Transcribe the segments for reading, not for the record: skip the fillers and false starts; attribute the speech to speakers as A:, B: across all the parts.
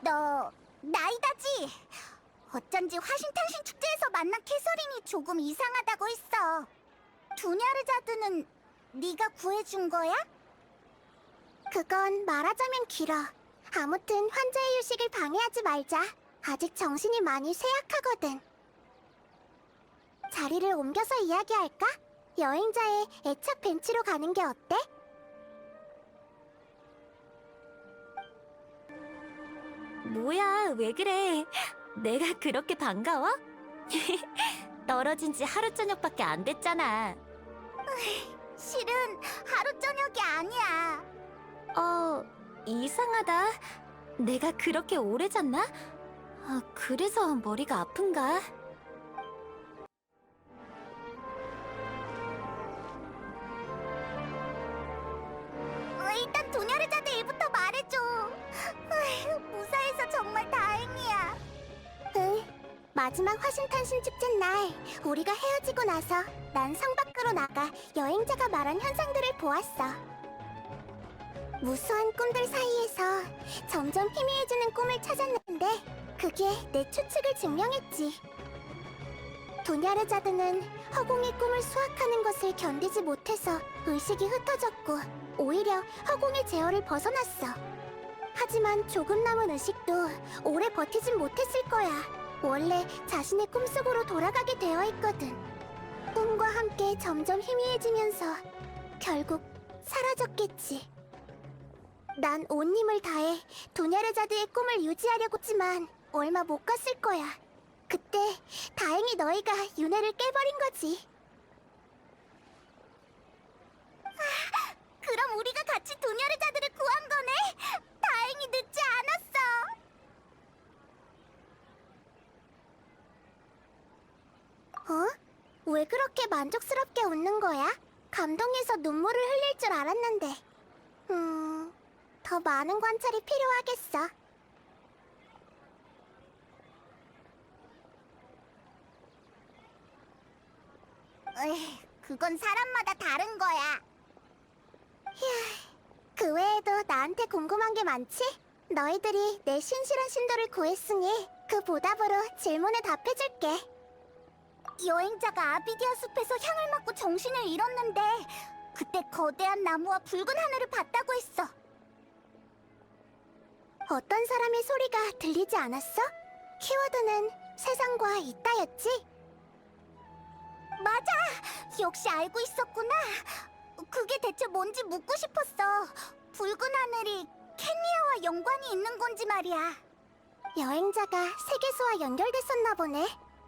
A: 너 나이다지? 어쩐지 화신탄신 축제에서 만난 캐서린이 조금 이상하다고 했어. 두냐르자드는 네가 구해준 거야? 그건 말하자면 길어. 아무튼 환자의 휴식을 방해하지 말자. 아직 정신이 많이 쇠약하거든. 자리를 옮겨서 이야기할까? 여행자의 애착 벤치로 가는 게 어때?
B: 뭐야, 왜 그래? 내가 그렇게 반가워? 떨어진 지 하루 저녁밖에 안 됐잖아.
A: 실은 하루 저녁이 아니야.
B: 이상하다. 내가 그렇게 오래 잤나? 그래서 머리가 아픈가?
A: 일단 도냐르자드 일부터 말해줘. 무사해서 정말 다행이야. 응, 마지막 화신탄신 축제 날 우리가 헤어지고 나서 난 성 밖으로 나가 여행자가 말한 현상들을 보았어. 무수한 꿈들 사이에서 점점 희미해지는 꿈을 찾았는데 그게 내 추측을 증명했지. 도냐르자드는 허공의 꿈을 수확하는 것을 견디지 못해서 의식이 흩어졌고 오히려 허공의 제어를 벗어났어. 하지만 조금 남은 의식도 오래 버티진 못했을 거야. 원래 자신의 꿈속으로 돌아가게 되어 있거든. 꿈과 함께 점점 희미해지면서 결국 사라졌겠지. 난 온 힘을 다해 도냐르자드의 꿈을 유지하려고 했지만 얼마 못 갔을 거야. 그때 다행히 너희가 윤회를 깨버린 거지. 그럼 우리가 같이 도냐르자드를 구한 거네? 다행히 늦지 않았어. 어? 왜 그렇게 만족스럽게 웃는 거야? 감동해서 눈물을 흘릴 줄 알았는데. 더 많은 관찰이 필요하겠어. 그건 사람마다 다른 거야. 그 외에도 나한테 궁금한 게 많지? 너희들이 내 신실한 신도를 구했으니 그 보답으로 질문에 답해줄게. 여행자가 아비디아 숲에서 향을 맡고 정신을 잃었는데 그때 거대한 나무와 붉은 하늘을 봤다고 했어. 어떤 사람의 소리가 들리지 않았어? 키워드는 세상과 있다였지? 맞아! 역시 알고 있었구나. 그게 대체 뭔지 묻고 싶었어. 붉은 하늘이 켄리아와 연관이 있는 건지 말이야. 여행자가 세계수와 연결됐었나 보네.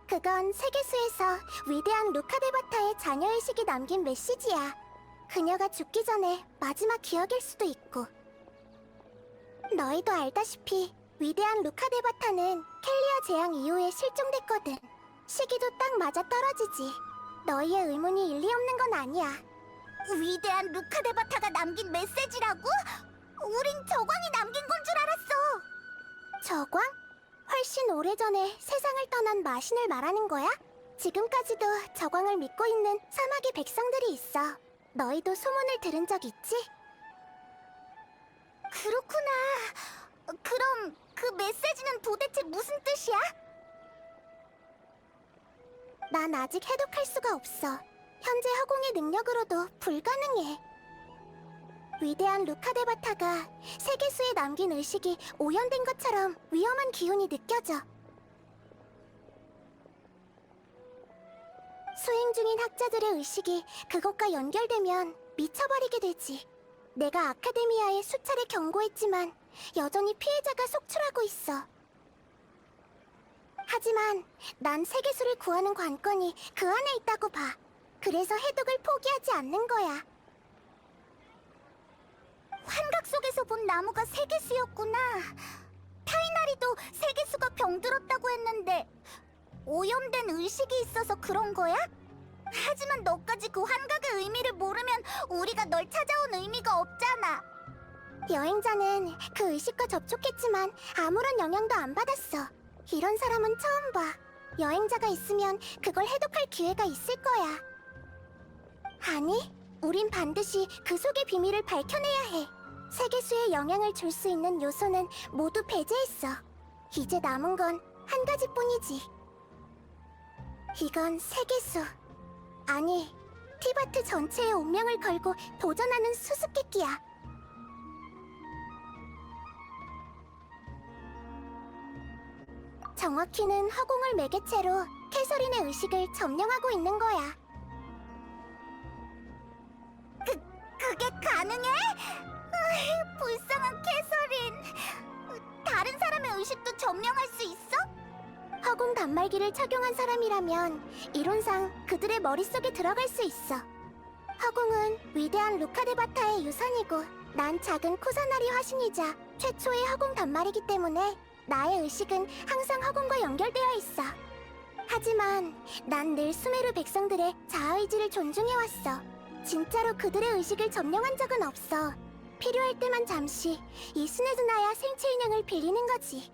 A: 그건 세계수에서 위대한 루카데바타의 자녀의식이 남긴 메시지야. 그녀가 죽기 전에 마지막 기억일 수도 있고. 너희도 알다시피 위대한 루카데바타는 켈리아 재앙 이후에 실종됐거든. 시기도 딱 맞아 떨어지지. 너희의 의문이 일리 없는 건 아니야. 위대한 루카데바타가 남긴 메시지라고? 우린 저광이 남긴 건 줄 알았어. 저광? 훨씬 오래전에 세상을 떠난 마신을 말하는 거야? 지금까지도 저광을 믿고 있는 사막의 백성들이 있어. 너희도 소문을 들은 적 있지? 그렇구나. 그럼 그 메시지는 도대체 무슨 뜻이야? 난 아직 해독할 수가 없어. 현재 허공의 능력으로도 불가능해. 위대한 루카데바타가 세계수에 남긴 의식이 오염된 것처럼 위험한 기운이 느껴져. 수행 중인 학자들의 의식이 그것과 연결되면 미쳐버리게 되지. 내가 아카데미아에 수차례 경고했지만 여전히 피해자가 속출하고 있어. 하지만 난 세계수를 구하는 관건이 그 안에 있다고 봐. 그래서 해독을 포기하지 않는 거야. 환각 속에서 본 나무가 세계수였구나. 타이나리도 세계수가 병들었다고 했는데 오염된 의식이 있어서 그런 거야? 하지만 너까지 그 환각의 의미를 모르면 우리가 널 찾아온 의미가 없잖아. 여행자는 그 의식과 접촉했지만 아무런 영향도 안 받았어. 이런 사람은 처음 봐. 여행자가 있으면 그걸 해독할 기회가 있을 거야. 아니, 우린 반드시 그 속의 비밀을 밝혀내야 해. 세계수에 영향을 줄 수 있는 요소는 모두 배제했어. 이제 남은 건 한 가지뿐이지. 이건 세계수, 아니 티바트 전체의 운명을 걸고 도전하는 수수께끼야. 정확히는 허공을 매개체로 캐서린의 의식을 점령하고 있는 거야. 그게 가능해? 불쌍한 캐서린. 다른 사람의 의식도 점령할 수 있어? 허공 단말기를 착용한 사람이라면 이론상 그들의 머릿속에 들어갈 수 있어. 허공은 위대한 루카데바타의 유산이고 난 작은 쿠사나리 화신이자 최초의 허공 단말이기 때문에 나의 의식은 항상 허공과 연결되어 있어. 하지만 난 늘 수메르 백성들의 자아의지를 존중해왔어. 진짜로 그들의 의식을 점령한 적은 없어. 필요할 때만 잠시 이 스네드나야 생체 인형을 빌리는 거지.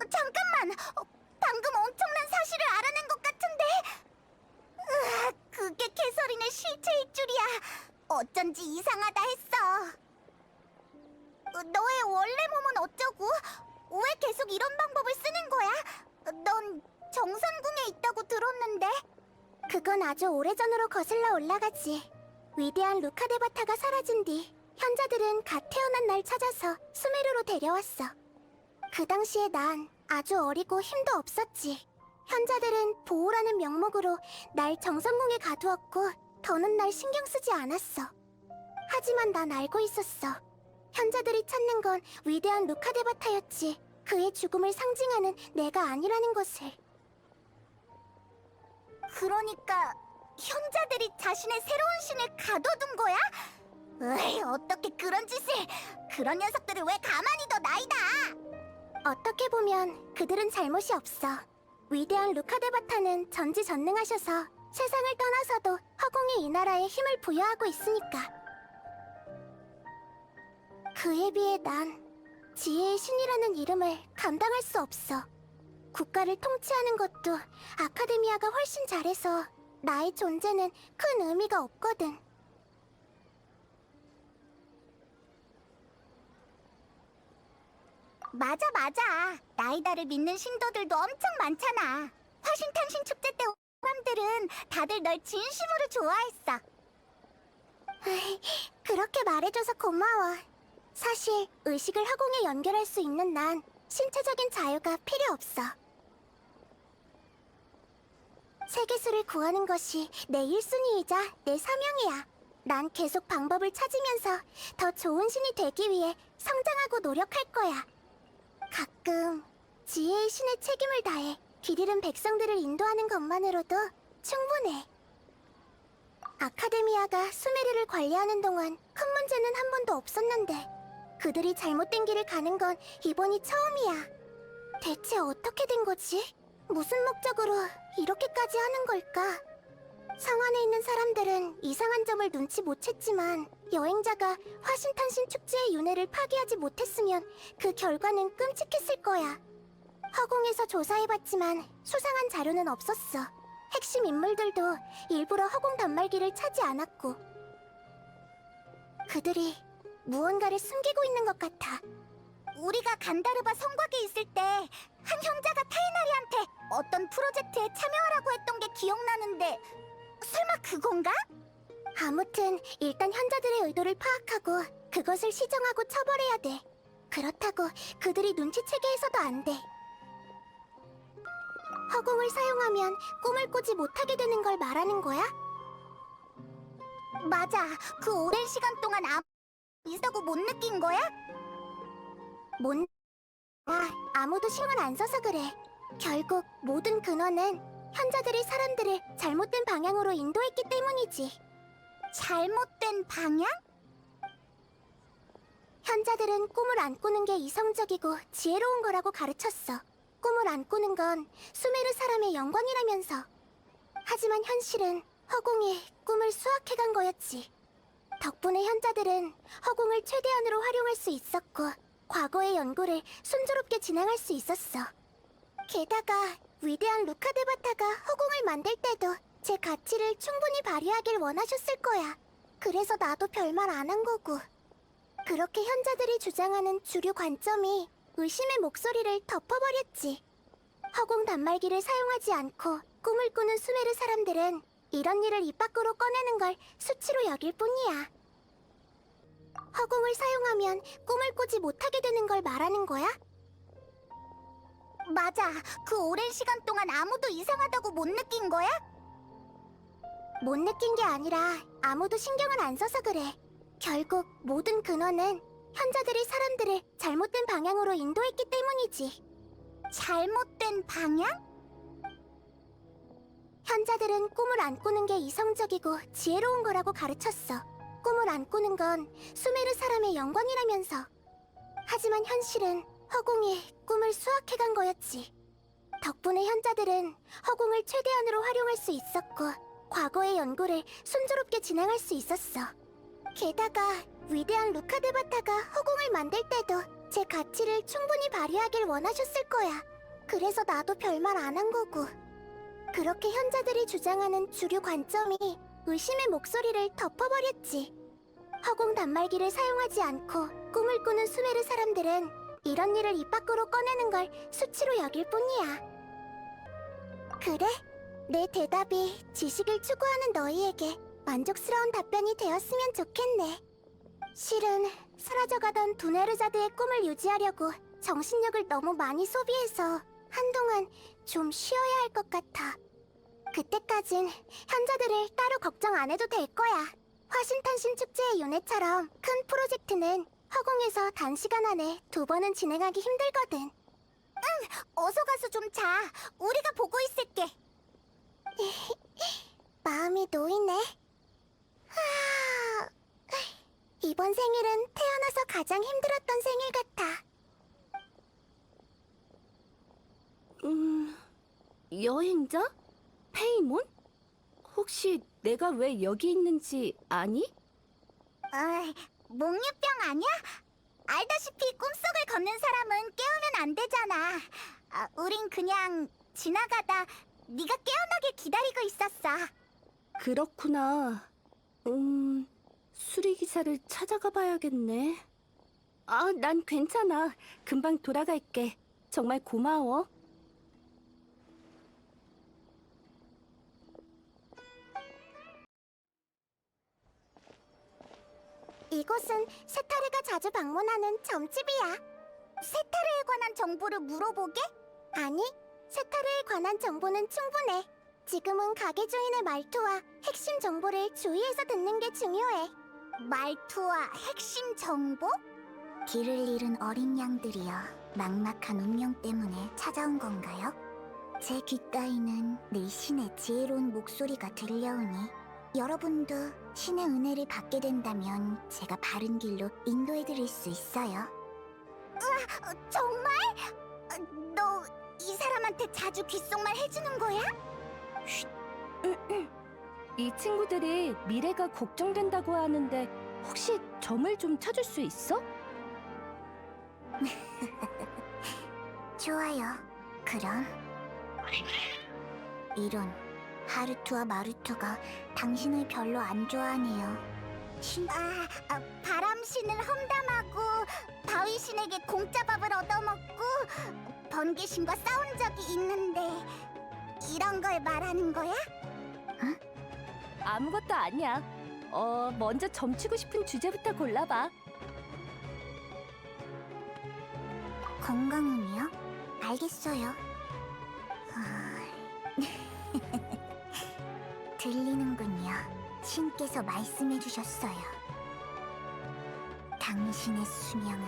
A: 잠깐만! 방금 엄청난 사실을 알아낸 것 같은데? 그게 캐서린의 실체일 줄이야. 어쩐지 이상하다 했어. 너의 원래 몸은 어쩌고? 왜 계속 이런 방법을 쓰는 거야? 넌 정산궁에 있다고 들었는데? 그건 아주 오래전으로 거슬러 올라가지. 위대한 루카데바타가 사라진 뒤 현자들은 갓 태어난 날 찾아서 수메르로 데려왔어. 그 당시에 난 아주 어리고 힘도 없었지. 현자들은 보호라는 명목으로 날 정성궁에 가두었고 더는 날 신경 쓰지 않았어. 하지만 난 알고 있었어. 현자들이 찾는 건 위대한 루카데바타였지 그의 죽음을 상징하는 내가 아니라는 것을. 그러니까 현자들이 자신의 새로운 신을 가둬둔 거야? 으이, 어떻게 그런 짓을... 그런 녀석들을 왜 가만히 둬, 나이다! 어떻게 보면 그들은 잘못이 없어. 위대한 루카데바타는 전지전능하셔서 세상을 떠나서도 허공의 이 나라에 힘을 부여하고 있으니까. 그에 비해 난 지혜의 신이라는 이름을 감당할 수 없어. 국가를 통치하는 것도 아카데미아가 훨씬 잘해서 나의 존재는 큰 의미가 없거든. 맞아. 나이다를 믿는 신도들도 엄청 많잖아. 화신탄신 축제 때 사람들은 다들 널 진심으로 좋아했어. 그렇게 말해줘서 고마워. 사실 의식을 허공에 연결할 수 있는 난 신체적인 자유가 필요 없어. 세계수를 구하는 것이 내 1순위이자 내 사명이야. 난 계속 방법을 찾으면서 더 좋은 신이 되기 위해 성장하고 노력할 거야. 가끔 지혜의 신의 책임을 다해 길 잃은 백성들을 인도하는 것만으로도 충분해. 아카데미아가 수메르를 관리하는 동안 큰 문제는 한 번도 없었는데 그들이 잘못된 길을 가는 건 이번이 처음이야. 대체 어떻게 된 거지? 무슨 목적으로 이렇게까지 하는 걸까? 성 안에 있는 사람들은 이상한 점을 눈치 못 챘지만 여행자가 화신탄신 축제의 윤회를 파기하지 못했으면 그 결과는 끔찍했을 거야. 허공에서 조사해봤지만 수상한 자료는 없었어. 핵심 인물들도 일부러 허공 단말기를 차지 않았고. 그들이 무언가를 숨기고 있는 것 같아. 우리가 간다르바 성곽에 있을 때 한 형제가 타이나리한테 어떤 프로젝트에 참여하라고 했던 게 기억나는데 설마 그건가? 아무튼 일단 현자들의 의도를 파악하고 그것을 시정하고 처벌해야 돼. 그렇다고 그들이 눈치채게 해서도 안 돼. 허공을 사용하면 꿈을 꾸지 못하게 되는 걸 말하는 거야? 맞아. 그 오랜 시간 동안 있다고 못 느낀 거야? 아무도 신경을 안 써서 그래. 결국 모든 근원은 현자들이 사람들을 잘못된 방향으로 인도했기 때문이지. 잘못된 방향? 현자들은 꿈을 안 꾸는 게 이성적이고 지혜로운 거라고 가르쳤어. 꿈을 안 꾸는 건 수메르 사람의 영광이라면서. 하지만 현실은 허공이 꿈을 수확해간 거였지. 덕분에 현자들은 허공을 최대한으로 활용할 수 있었고 과거의 연구를 순조롭게 진행할 수 있었어. 게다가 위대한 루카데바타가 허공을 만들 때도 제 가치를 충분히 발휘하길 원하셨을 거야. 그래서 나도 별말 안 한 거고. 그렇게 현자들이 주장하는 주류 관점이 의심의 목소리를 덮어버렸지. 허공 단말기를 사용하지 않고 꿈을 꾸는 수메르 사람들은 이런 일을 입 밖으로 꺼내는 걸 수치로 여길 뿐이야. 허공을 사용하면 꿈을 꾸지 못하게 되는 걸 말하는 거야? 맞아. 그 오랜 시간 동안 아무도 이상하다고 못 느낀 거야? 못 느낀 게 아니라 아무도 신경을 안 써서 그래. 결국 모든 근원은 현자들이 사람들을 잘못된 방향으로 인도했기 때문이지. 잘못된 방향? 현자들은 꿈을 안 꾸는 게 이성적이고 지혜로운 거라고 가르쳤어. 꿈을 안 꾸는 건 수메르 사람의 영광이라면서. 하지만 현실은 허공이 꿈을 수확해간 거였지. 덕분에 현자들은 허공을 최대한으로 활용할 수 있었고 과거의 연구를 순조롭게 진행할 수 있었어. 게다가 위대한 루카드바타가 허공을 만들 때도 제 가치를 충분히 발휘하길 원하셨을 거야. 그래서 나도 별말 안 한 거고. 그렇게 현자들이 주장하는 주류 관점이 의심의 목소리를 덮어버렸지. 허공 단말기를 사용하지 않고 꿈을 꾸는 수메르 사람들은 이런 일을 입 밖으로 꺼내는 걸 수치로 여길 뿐이야. 그래? 내 대답이 지식을 추구하는 너희에게 만족스러운 답변이 되었으면 좋겠네. 실은 사라져가던 두네르자드의 꿈을 유지하려고 정신력을 너무 많이 소비해서 한동안 좀 쉬어야 할 것 같아. 그때까진 현자들을 따로 걱정 안 해도 될 거야. 화신탄신 축제의 윤회처럼 큰 프로젝트는 허공에서 단시간 안에 2번은 진행하기 힘들거든. 응, 어서 가서 좀 자. 우리가 보고 있을게. 마음이 놓이네. 하... 이번 생일은 태어나서 가장 힘들었던 생일 같아.
B: 여행자? 페이몬? 혹시 내가 왜 여기 있는지 아니?
A: 몽유병 아니야? 알다시피 꿈속을 걷는 사람은 깨우면 안 되잖아. 우린 그냥 지나가다 네가 깨어나길 기다리고 있었어.
B: 그렇구나. 수리기사를 찾아가 봐야겠네. 난 괜찮아. 금방 돌아갈게. 정말 고마워.
A: 이곳은 세타르가 자주 방문하는 점집이야. 세타르에 관한 정보를 물어보게? 아니, 세타르에 관한 정보는 충분해. 지금은 가게 주인의 말투와 핵심 정보를 주의해서 듣는 게 중요해. 말투와 핵심 정보? 길을 잃은 어린 양들이여 막막한 운명 때문에 찾아온 건가요? 제 귓가에는 늘 신의 지혜로운 목소리가 들려오니 여러분도 신의 은혜를 받게 된다면 제가 바른 길로 인도해드릴 수 있어요. 우와, 정말? 너 이 사람한테 자주 귓속말 해주는 거야?
B: 이 친구들이 미래가 걱정된다고 하는데 혹시 점을 좀 찾을 수 있어?
A: 좋아요. 그럼 이런 하루투와 마루투가 당신을 별로 안 좋아하네요. 바람신을 험담하고 바위신에게 공짜밥을 얻어먹고 번개신과 싸운 적이 있는데 이런 걸 말하는 거야?
B: 아무것도 아니야. 먼저 점치고 싶은 주제부터 골라봐.
A: 건강은요? 알겠어요. 들리는군요. 신께서 말씀해 주셨어요. 당신의 수명은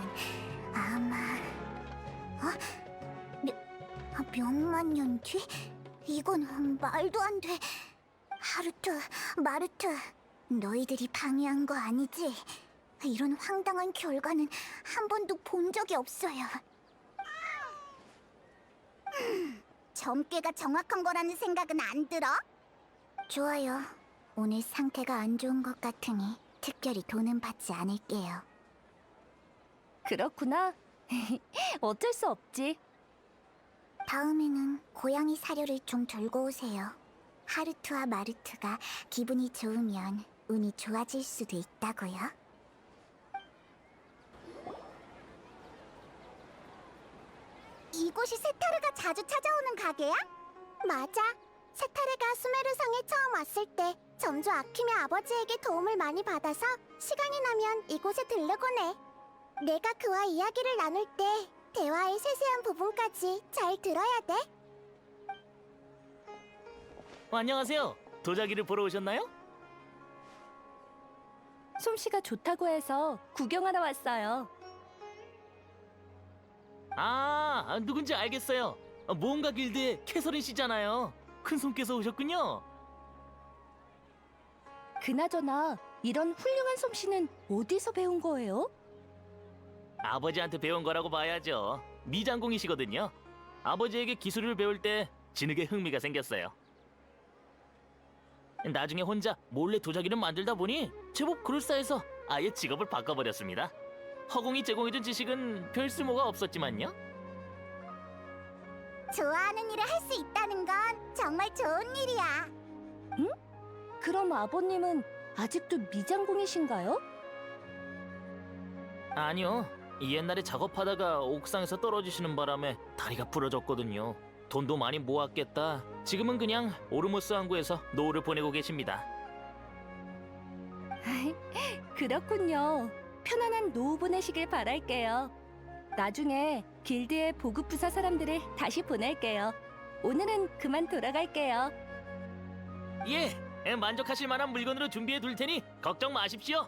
A: 아마... 몇만 년 뒤? 이건 말도 안 돼. 하루투, 마루투, 너희들이 방해한 거 아니지? 이런 황당한 결과는 한 번도 본 적이 없어요. 점괘가 정확한 거라는 생각은 안 들어? 좋아요. 오늘 상태가 안 좋은 것 같으니 특별히 돈은 받지 않을게요.
B: 그렇구나. 어쩔 수 없지.
A: 다음에는 고양이 사료를 좀 들고 오세요. 하루투와 마루투가 기분이 좋으면 운이 좋아질 수도 있다고요. 이곳이 세타르가 자주 찾아오는 가게야? 맞아. 세타르가 수메르성에 처음 왔을 때 점주 아킴의 아버지에게 도움을 많이 받아서 시간이 나면 이곳에 들르곤 해. 내가 그와 이야기를 나눌 때 대화의 세세한 부분까지 잘 들어야 돼.
C: 안녕하세요. 도자기를 보러 오셨나요?
B: 솜씨가 좋다고 해서 구경하러 왔어요.
C: 누군지 알겠어요. 모험가 길드의 캐서린 씨잖아요. 큰 손께서 오셨군요.
B: 그나저나 이런 훌륭한 솜씨는 어디서 배운 거예요?
C: 아버지한테 배운 거라고 봐야죠. 미장공이시거든요. 아버지에게 기술을 배울 때 진흙에 흥미가 생겼어요. 나중에 혼자 몰래 도자기를 만들다 보니 제법 그럴싸해서 아예 직업을 바꿔버렸습니다. 허공이 제공해준 지식은 별 쓸모가 없었지만요.
A: 좋아하는 일을 할 수 있다는 건 정말 좋은 일이야.
B: 그럼 아버님은 아직도 미장공이신가요?
C: 아니요. 옛날에 작업하다가 옥상에서 떨어지시는 바람에 다리가 부러졌거든요. 돈도 많이 모았겠다. 지금은 그냥 오르모스 항구에서 노후를 보내고 계십니다.
B: 그렇군요. 편안한 노후 보내시길 바랄게요. 나중에 길드의 보급 부서 사람들을 다시 보낼게요. 오늘은 그만 돌아갈게요.
C: 예, 만족하실 만한 물건으로 준비해 둘 테니 걱정 마십시오.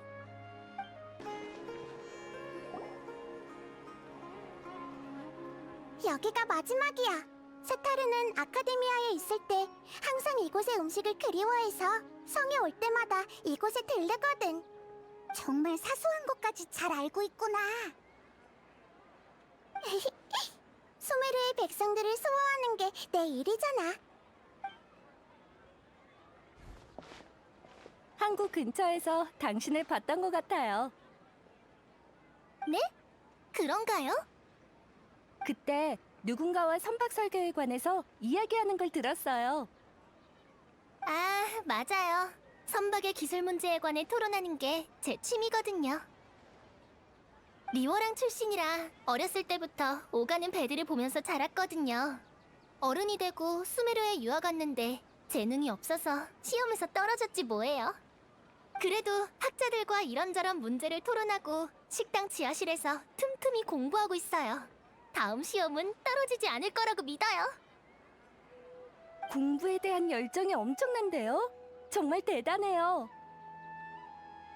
A: 여기가 마지막이야. 세타르는 아카데미아에 있을 때 항상 이곳의 음식을 그리워해서 성에 올 때마다 이곳에 들르거든. 정말 사소한 것까지 잘 알고 있구나. 수메르의 백성들을 수호하는 게 내 일이잖아.
B: 항구 근처에서 당신을 봤던 것 같아요.
A: 네? 그런가요?
B: 그때 누군가와 선박 설계에 관해서 이야기하는 걸 들었어요.
A: 아, 맞아요. 선박의 기술 문제에 관해 토론하는 게 제 취미거든요. 리워랑 출신이라 어렸을 때부터 오가는 배들을 보면서 자랐거든요. 어른이 되고 수메르에 유학 갔는데 재능이 없어서 시험에서 떨어졌지 뭐예요. 그래도 학자들과 이런저런 문제를 토론하고 식당 지하실에서 틈틈이 공부하고 있어요. 다음 시험은 떨어지지 않을 거라고 믿어요.
B: 공부에 대한 열정이 엄청난데요? 정말 대단해요.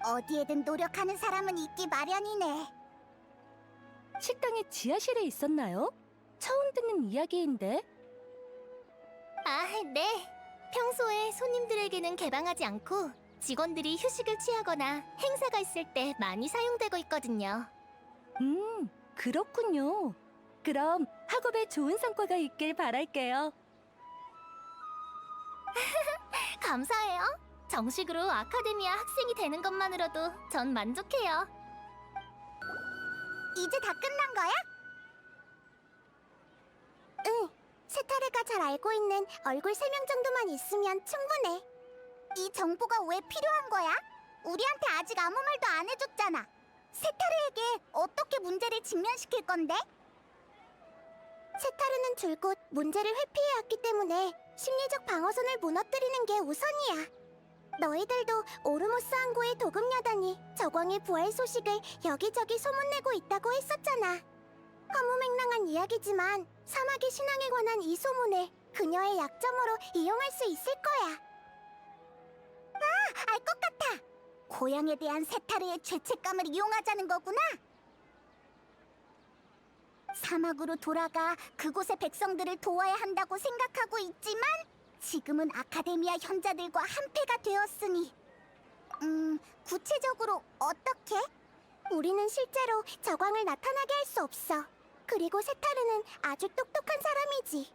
A: 어디에든 노력하는 사람은 있기 마련이네.
B: 식당의 지하실에 있었나요? 처음 듣는 이야기인데.
A: 아, 네. 평소에 손님들에게는 개방하지 않고 직원들이 휴식을 취하거나 행사가 있을 때 많이 사용되고 있거든요.
B: 그렇군요. 그럼 학업에 좋은 성과가 있길 바랄게요.
A: 감사해요. 정식으로 아카데미아 학생이 되는 것만으로도 전 만족해요. 이제 다 끝난 거야? 응. 세타르가 잘 알고 있는 얼굴 3명 정도만 있으면 충분해. 이 정보가 왜 필요한 거야? 우리한테 아직 아무 말도 안 해줬잖아. 세타르에게 어떻게 문제를 직면시킬 건데? 세타르는 줄곧 문제를 회피해왔기 때문에 심리적 방어선을 무너뜨리는 게 우선이야. 너희들도 오르모스 항구의 도금여단이 저광의 부활 소식을 여기저기 소문내고 있다고 했었잖아. 허무맹랑한 이야기지만 사막의 신앙에 관한 이 소문을 그녀의 약점으로 이용할 수 있을 거야. 아, 알 것 같아. 고향에 대한 세타르의 죄책감을 이용하자는 거구나. 사막으로 돌아가 그곳의 백성들을 도와야 한다고 생각하고 있지만 지금은 아카데미아 현자들과 한패가 되었으니 구체적으로 어떻게? 우리는 실제로 저광을 나타나게 할 수 없어. 그리고 세타르는 아주 똑똑한 사람이지.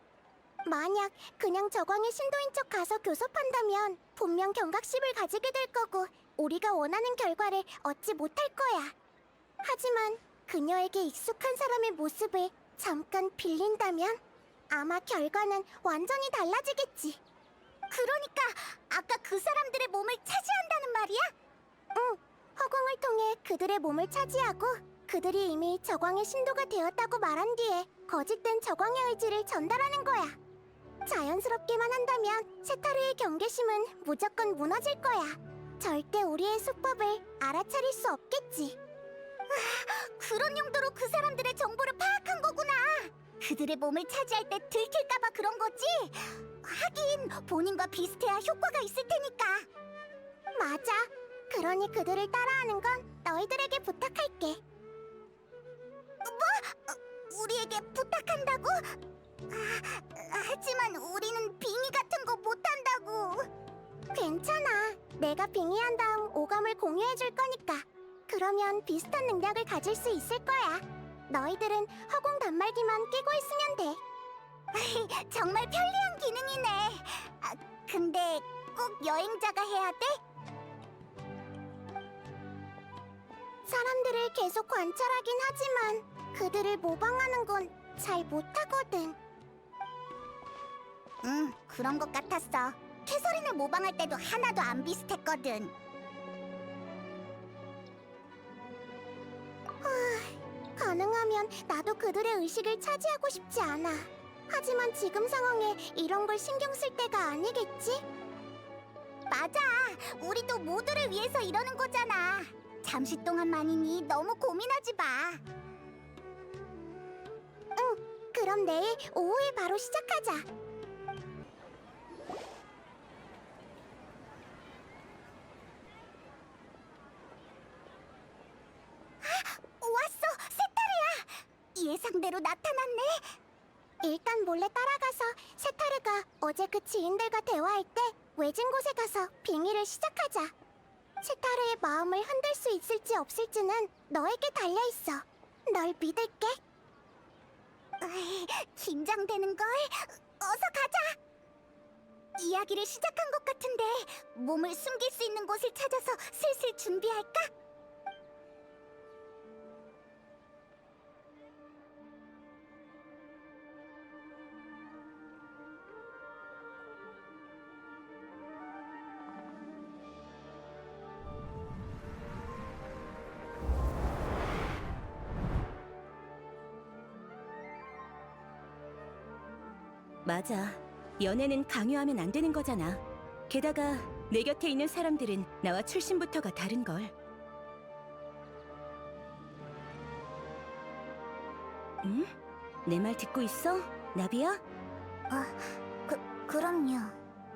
A: 만약 그냥 저광의 신도인 척 가서 교섭한다면 분명 경각심을 가지게 될 거고 우리가 원하는 결과를 얻지 못할 거야. 하지만 그녀에게 익숙한 사람의 모습을 잠깐 빌린다면 아마 결과는 완전히 달라지겠지. 그러니까 아까 그 사람들의 몸을 차지한다는 말이야? 응. 허공을 통해 그들의 몸을 차지하고 그들이 이미 저광의 신도가 되었다고 말한 뒤에 거짓된 저광의 의지를 전달하는 거야. 자연스럽게만 한다면 세타르의 경계심은 무조건 무너질 거야. 절대 우리의 수법을 알아차릴 수 없겠지. 그런 용도로 그 사람들의 정보를 파악한 거구나. 그들의 몸을 차지할 때 들킬까봐 그런 거지? 하긴 본인과 비슷해야 효과가 있을 테니까. 맞아. 그러니 그들을 따라하는 건 너희들에게 부탁할게. 뭐? 우리에게 부탁한다고? 하지만 우리는 빙의 같은 거 못한다고. 괜찮아. 내가 빙의한 다음 오감을 공유해줄 거니까. 그러면 비슷한 능력을 가질 수 있을 거야. 너희들은 허공 단말기만 끼고 있으면 돼. 정말 편리한 기능이네. 근데 꼭 여행자가 해야 돼? 사람들을 계속 관찰하긴 하지만 그들을 모방하는 건 잘 못하거든. 응, 그런 것 같았어. 캐서린을 모방할 때도 하나도 안 비슷했거든. 가능하면 나도 그들의 의식을 차지하고 싶지 않아. 하지만 지금 상황에 이런 걸 신경 쓸 때가 아니겠지? 맞아. 우리도 모두를 위해서 이러는 거잖아. 잠시 동안만이니 너무 고민하지 마. 응, 그럼 내일 오후에 바로 시작하자. 왔어! 세타르야! 예상대로 나타났네! 일단 몰래 따라가서 세타르가 어제 그 지인들과 대화할 때 외진 곳에 가서 빙의를 시작하자. 세타르의 마음을 흔들 수 있을지 없을지는 너에게 달려있어. 널 믿을게. 긴장되는걸? 어서 가자! 이야기를 시작한 것 같은데 몸을 숨길 수 있는 곳을 찾아서 슬슬 준비할까?
B: 맞아. 연애는 강요하면 안 되는 거잖아. 게다가 내 곁에 있는 사람들은 나와 출신부터가 다른걸. 응? 내 말 듣고 있어? 나비야?
A: 그럼요.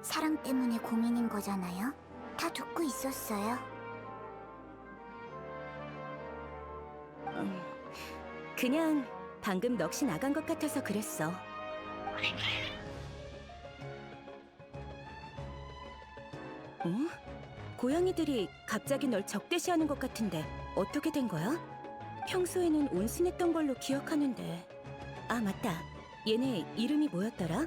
A: 사랑 때문에 고민인 거잖아요. 다 듣고 있었어요.
B: 그냥 방금 넋이 나간 것 같아서 그랬어. 고양이들이 갑자기 널 적대시하는 것 같은데 어떻게 된 거야? 평소에는 온순했던 걸로 기억하는데. 아, 맞다. 얘네 이름이 뭐였더라?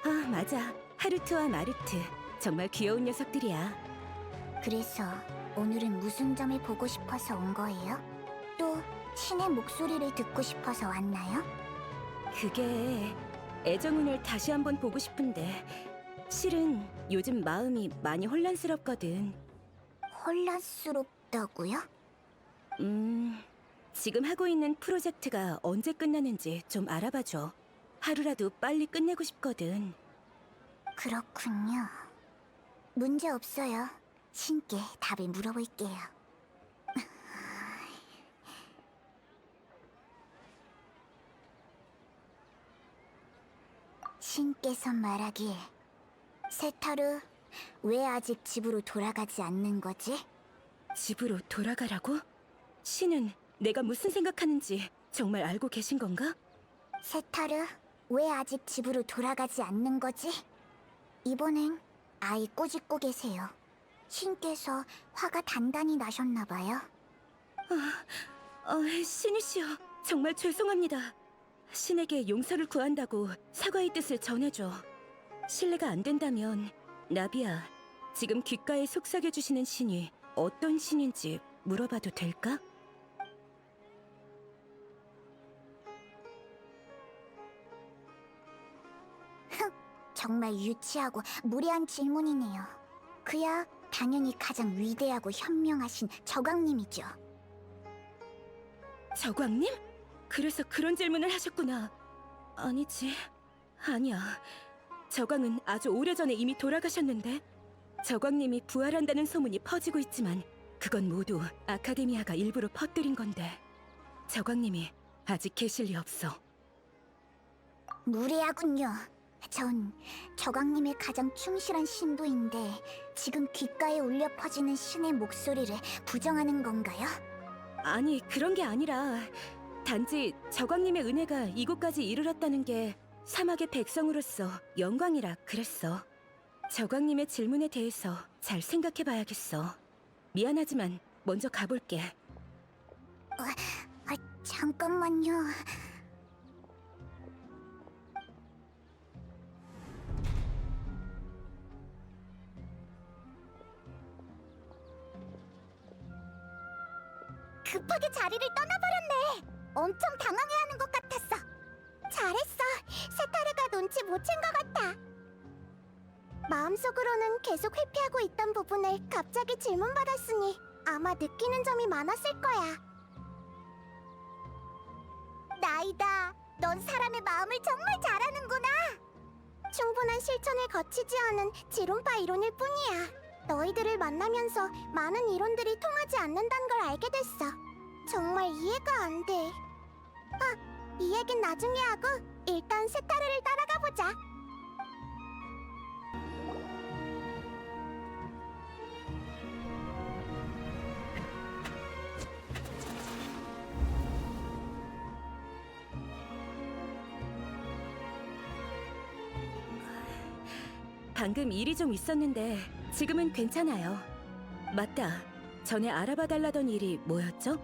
B: 아, 맞아. 하루트와 마르트. 정말 귀여운 녀석들이야.
A: 그래서 오늘은 무슨 점을 보고 싶어서 온 거예요? 또 신의 목소리를 듣고 싶어서 왔나요?
B: 그게 애정운을 다시 한번 보고 싶은데 실은 요즘 마음이 많이 혼란스럽거든.
A: 혼란스럽다고요?
B: 지금 하고 있는 프로젝트가 언제 끝나는지 좀 알아봐줘. 하루라도 빨리 끝내고 싶거든.
A: 그렇군요. 문제 없어요. 신께 답을 물어볼게요. 신께서 말하길, 세타르, 왜 아직 집으로 돌아가지 않는 거지?
B: 집으로 돌아가라고? 신은 내가 무슨 생각하는지 정말 알고 계신 건가?
A: 세타르, 왜 아직 집으로 돌아가지 않는 거지? 이번엔 아이 꼬집고 계세요. 신께서 화가 단단히 나셨나 봐요.
B: 신이시여, 정말 죄송합니다. 신에게 용서를 구한다고 사과의 뜻을 전해줘. 실례가 안 된다면 나비야, 지금 귓가에 속삭여주시는 신이 어떤 신인지 물어봐도 될까?
A: 정말 유치하고 무례한 질문이네요. 그야 당연히 가장 위대하고 현명하신 저광님이죠.
B: 저광님? 그래서 그런 질문을 하셨구나. 아니지. 아니야. 저광은 아주 오래전에 이미 돌아가셨는데 저광님이 부활한다는 소문이 퍼지고 있지만 그건 모두 아카데미아가 일부러 퍼뜨린 건데 저광님이 아직 계실 리 없어.
A: 무례하군요. 전 저광님의 가장 충실한 신도인데 지금 귓가에 울려 퍼지는 신의 목소리를 부정하는 건가요?
B: 아니, 그런 게 아니라 단지 저광님의 은혜가 이곳까지 이르렀다는 게 사막의 백성으로서 영광이라 그랬어. 저광님의 질문에 대해서 잘 생각해봐야겠어. 미안하지만 먼저 가볼게.
A: 잠깐만요. 급하게 자리를 떠나버렸네. 엄청 당황해하는 것 같았어. 잘했어. 세타르가 눈치 못 챈 것 같아. 마음속으로는 계속 회피하고 있던 부분을 갑자기 질문받았으니 아마 느끼는 점이 많았을 거야. 나이다. 넌 사람의 마음을 정말 잘하는구나. 충분한 실천을 거치지 않은 지론파 이론일 뿐이야. 너희들을 만나면서 많은 이론들이 통하지 않는다는 걸 알게 됐어. 정말 이해가 안 돼. 이 얘긴 나중에 하고 일단 세타르를 따라가 보자.
B: 방금 일이 좀 있었는데 지금은 괜찮아요. 맞다. 전에 알아봐달라던 일이 뭐였죠?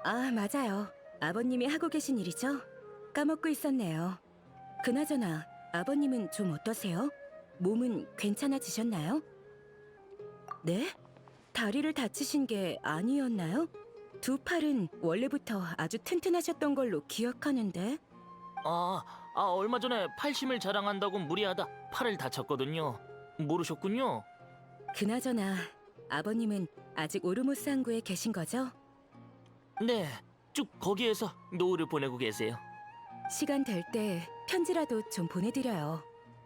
B: 아, 맞아요. 아버님이 하고 계신 일이죠? 까먹고 있었네요. 그나저나 아버님은 좀 어떠세요? 몸은 괜찮아지셨나요? 네? 다리를 다치신 게 아니었나요? 두 팔은 원래부터 아주 튼튼하셨던 걸로 기억하는데.
C: 얼마 전에 팔심을 자랑한다고 무리하다 팔을 다쳤거든요. 모르셨군요.
B: 그나저나 아버님은 아직 오르모스 항구에 계신 거죠?
C: 네, 쭉 거기에서 노후를 보내고 계세요.
B: 시간 될 때 편지라도 좀 보내드려요.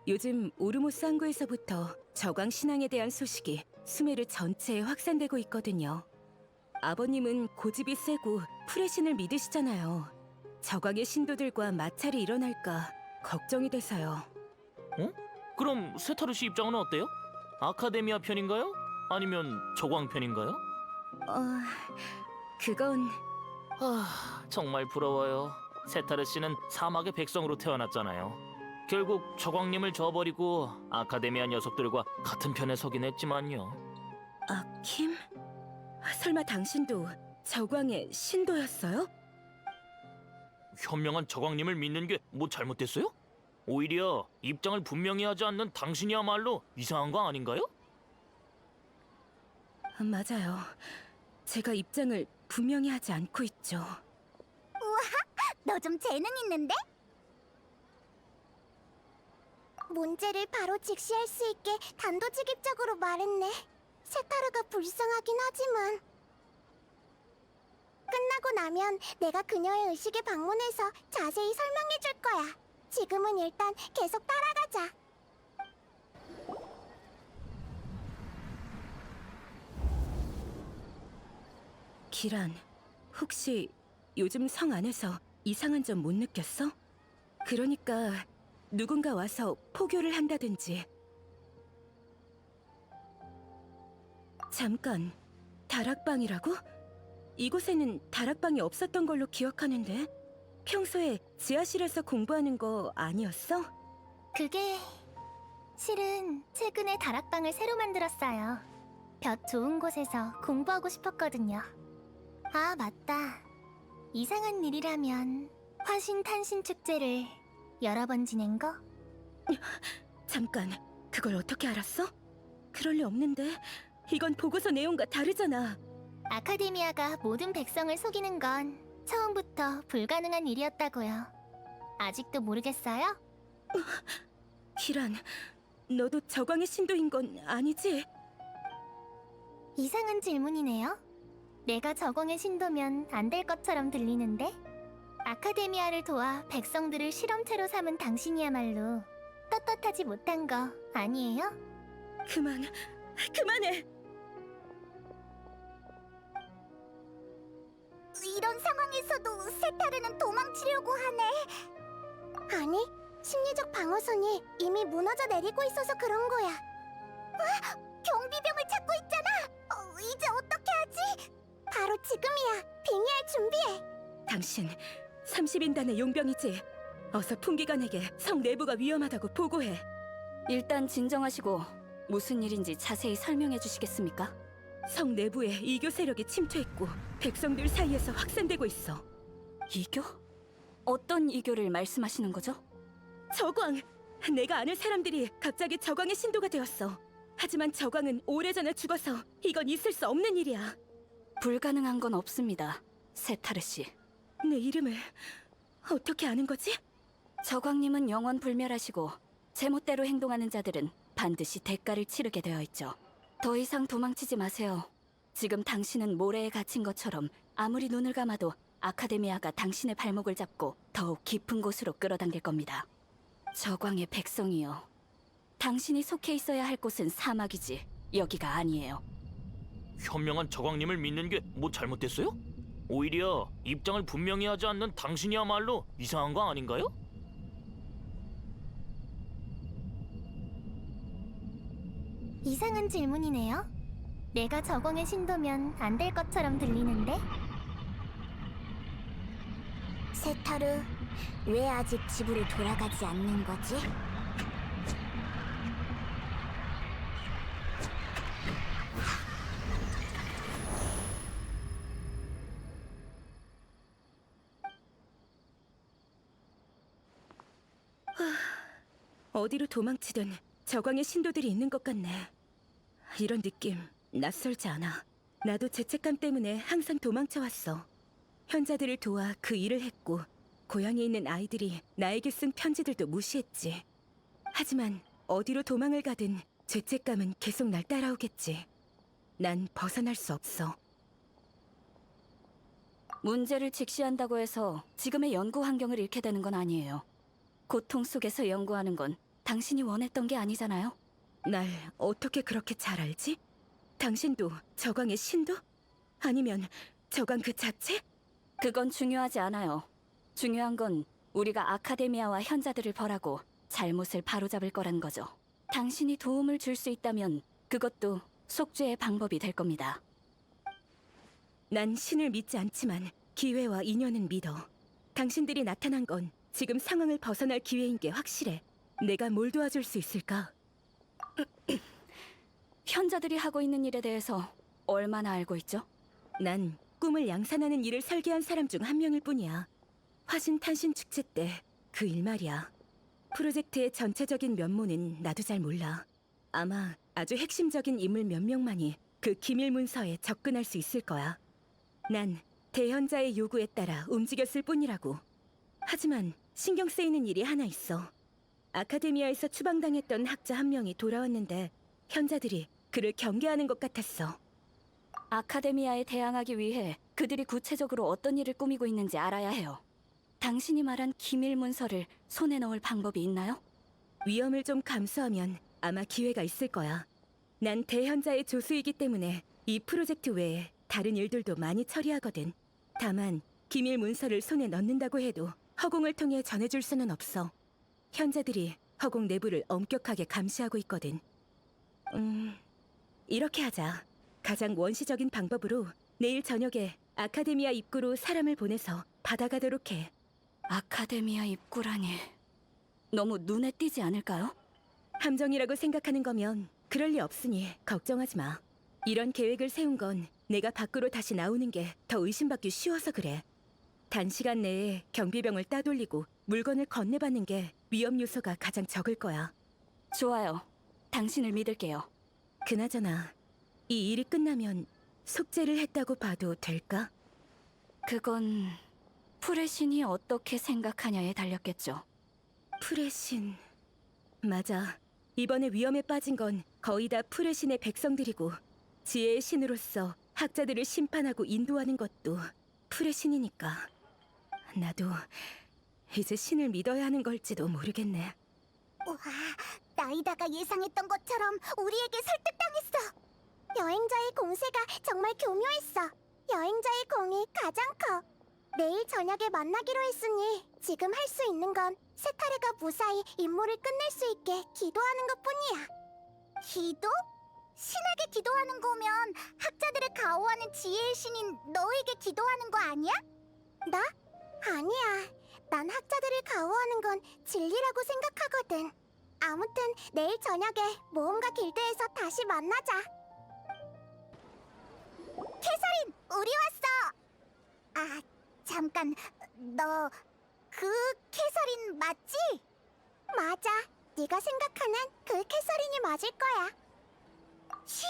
B: 요즘 오르모스 항구에서부터 저광 신앙에 대한 소식이 수메르 전체에 확산되고 있거든요. 아버님은 고집이 세고 풀의 신을 믿으시잖아요. 저광의 신도들과 마찰이 일어날까 걱정이 돼서요.
C: 그럼 세타르 씨 입장은 어때요? 아카데미아 편인가요? 아니면 저광 편인가요?
B: 그건...
C: 정말 부러워요. 세타르 씨는 사막의 백성으로 태어났잖아요. 결국 저광님을 저버리고 아카데미아 녀석들과 같은 편에 서긴 했지만요.
B: 아킴? 설마 당신도 저광의 신도였어요?
C: 현명한 저광님을 믿는 게 뭐 잘못됐어요? 오히려 입장을 분명히 하지 않는 당신이야말로 이상한 거 아닌가요?
B: 맞아요. 제가 입장을 분명히 하지 않고 있죠.
A: 너 좀 재능 있는데? 문제를 바로 직시할 수 있게 단도직입적으로 말했네. 세타르가 불쌍하긴 하지만 끝나고 나면 내가 그녀의 의식에 방문해서 자세히 설명해 줄 거야. 지금은 일단 계속 따라가자.
B: 기란, 혹시 요즘 성 안에서 이상한 점 못 느꼈어? 그러니까 누군가 와서 포교를 한다든지. 잠깐, 다락방이라고? 이곳에는 다락방이 없었던 걸로 기억하는데 평소에 지하실에서 공부하는 거 아니었어?
A: 그게 실은 최근에 다락방을 새로 만들었어요. 볕 좋은 곳에서 공부하고 싶었거든요. 아, 맞다. 이상한 일이라면 화신 탄신 축제를 여러 번 지낸 거?
B: 잠깐, 그걸 어떻게 알았어? 그럴 리 없는데 이건 보고서 내용과 다르잖아.
A: 아카데미아가 모든 백성을 속이는 건 처음부터 불가능한 일이었다고요. 아직도 모르겠어요?
B: 기란, 너도 저광의 신도인 건 아니지?
A: 이상한 질문이네요. 내가 저공의 신도면 안 될 것처럼 들리는데? 아카데미아를 도와 백성들을 실험체로 삼은 당신이야말로 떳떳하지 못한 거 아니에요?
B: 그만해!
A: 이런 상황에서도 세타르는 도망치려고 하네. 아니, 심리적 방어선이 이미 무너져 내리고 있어서 그런 거야. 경비병을 찾고 있잖아. 이제 어떻게 하지? 바로 지금이야. 빙의할 준비해.
B: 당신 30인단의 용병이지? 어서 풍기관에게 성 내부가 위험하다고 보고해.
D: 일단 진정하시고 무슨 일인지 자세히 설명해 주시겠습니까?
B: 성 내부에 이교 세력이 침투했고 백성들 사이에서 확산되고 있어.
D: 이교? 어떤 이교를 말씀하시는 거죠?
B: 저광! 내가 아는 사람들이 갑자기 저광의 신도가 되었어. 하지만 저광은 오래전에 죽어서 이건 있을 수 없는 일이야.
D: 불가능한 건 없습니다, 세타르 씨.
B: 내 이름을 어떻게 아는 거지?
D: 저광님은 영원 불멸하시고 제멋대로 행동하는 자들은 반드시 대가를 치르게 되어 있죠. 더 이상 도망치지 마세요. 지금 당신은 모래에 갇힌 것처럼 아무리 눈을 감아도 아카데미아가 당신의 발목을 잡고 더욱 깊은 곳으로 끌어당길 겁니다. 저광의 백성이요. 당신이 속해 있어야 할 곳은 사막이지 여기가 아니에요.
C: 현명한 저광님을 믿는 게 뭐 잘못됐어요? 오히려 입장을 분명히 하지 않는 당신이야말로 이상한 거 아닌가요?
A: 이상한 질문이네요. 내가 저공의 신도면 안 될 것처럼 들리는데? 세타르, 왜 아직 집으로 돌아가지 않는 거지?
B: 어디로 도망치든 저광의 신도들이 있는 것 같네. 이런 느낌 낯설지 않아. 나도 죄책감 때문에 항상 도망쳐왔어. 현자들을 도와 그 일을 했고 고향에 있는 아이들이 나에게 쓴 편지들도 무시했지. 하지만 어디로 도망을 가든 죄책감은 계속 날 따라오겠지. 난 벗어날 수 없어.
D: 문제를 직시한다고 해서 지금의 연구 환경을 잃게 되는 건 아니에요. 고통 속에서 연구하는 건 당신이 원했던 게 아니잖아요.
B: 날 어떻게 그렇게 잘 알지? 당신도 저광의 신도? 아니면 저광 그 자체?
D: 그건 중요하지 않아요. 중요한 건 우리가 아카데미아와 현자들을 벌하고 잘못을 바로잡을 거란 거죠. 당신이 도움을 줄 수 있다면 그것도 속죄의 방법이 될 겁니다.
B: 난 신을 믿지 않지만 기회와 인연은 믿어. 당신들이 나타난 건 지금 상황을 벗어날 기회인 게 확실해. 내가 뭘 도와줄 수 있을까?
D: 현자들이 하고 있는 일에 대해서 얼마나 알고 있죠?
B: 난 꿈을 양산하는 일을 설계한 사람 중 한 명일 뿐이야. 화신탄신 축제 때 그 일 말이야. 프로젝트의 전체적인 면모는 나도 잘 몰라. 아마 아주 핵심적인 인물 몇 명만이 그 기밀 문서에 접근할 수 있을 거야. 난 대현자의 요구에 따라 움직였을 뿐이라고. 하지만 신경 쓰이는 일이 하나 있어. 아카데미아에서 추방당했던 학자 한 명이 돌아왔는데 현자들이 그를 경계하는 것 같았어.
D: 아카데미아에 대항하기 위해 그들이 구체적으로 어떤 일을 꾸미고 있는지 알아야 해요. 당신이 말한 기밀 문서를 손에 넣을 방법이 있나요?
B: 위험을 좀 감수하면 아마 기회가 있을 거야. 난 대현자의 조수이기 때문에 이 프로젝트 외에 다른 일들도 많이 처리하거든. 다만 기밀 문서를 손에 넣는다고 해도 허공을 통해 전해줄 수는 없어. 현자들이 허공 내부를 엄격하게 감시하고 있거든. 이렇게 하자. 가장 원시적인 방법으로 내일 저녁에 아카데미아 입구로 사람을 보내서 받아가도록 해.
D: 아카데미아 입구라니 너무 눈에 띄지 않을까요?
B: 함정이라고 생각하는 거면 그럴 리 없으니 걱정하지 마. 이런 계획을 세운 건 내가 밖으로 다시 나오는 게 더 의심받기 쉬워서 그래. 단시간 내에 경비병을 따돌리고 물건을 건네받는 게 위험 요소가 가장 적을 거야.
D: 좋아요. 당신을 믿을게요.
B: 그나저나 이 일이 끝나면 속죄를 했다고 봐도 될까?
D: 그건 프레신이 어떻게 생각하냐에 달렸겠죠.
B: 프레신... 맞아. 이번에 위험에 빠진 건 거의 다 풀의 신의 백성들이고 지혜의 신으로서 학자들을 심판하고 인도하는 것도 풀의 신이니까 나도 이제 신을 믿어야 하는 걸지도 모르겠네.
A: 우와, 나이다가 예상했던 것처럼 우리에게 설득당했어. 여행자의 공세가 정말 교묘했어. 여행자의 공이 가장 커. 내일 저녁에 만나기로 했으니 지금 할 수 있는 건 세타르가 무사히 임무를 끝낼 수 있게 기도하는 것뿐이야. 기도? 신에게 기도하는 거면 학자들을 가호하는 지혜의 신인 너에게 기도하는 거 아니야? 나? 아니야. 난 학자들을 가호하는 건 진리라고 생각하거든. 아무튼 내일 저녁에 모험가 길드에서 다시 만나자. 캐서린, 우리 왔어. 아, 잠깐. 너 그 캐서린 맞지? 맞아. 네가 생각하는 그 캐서린이 맞을 거야. 쉿!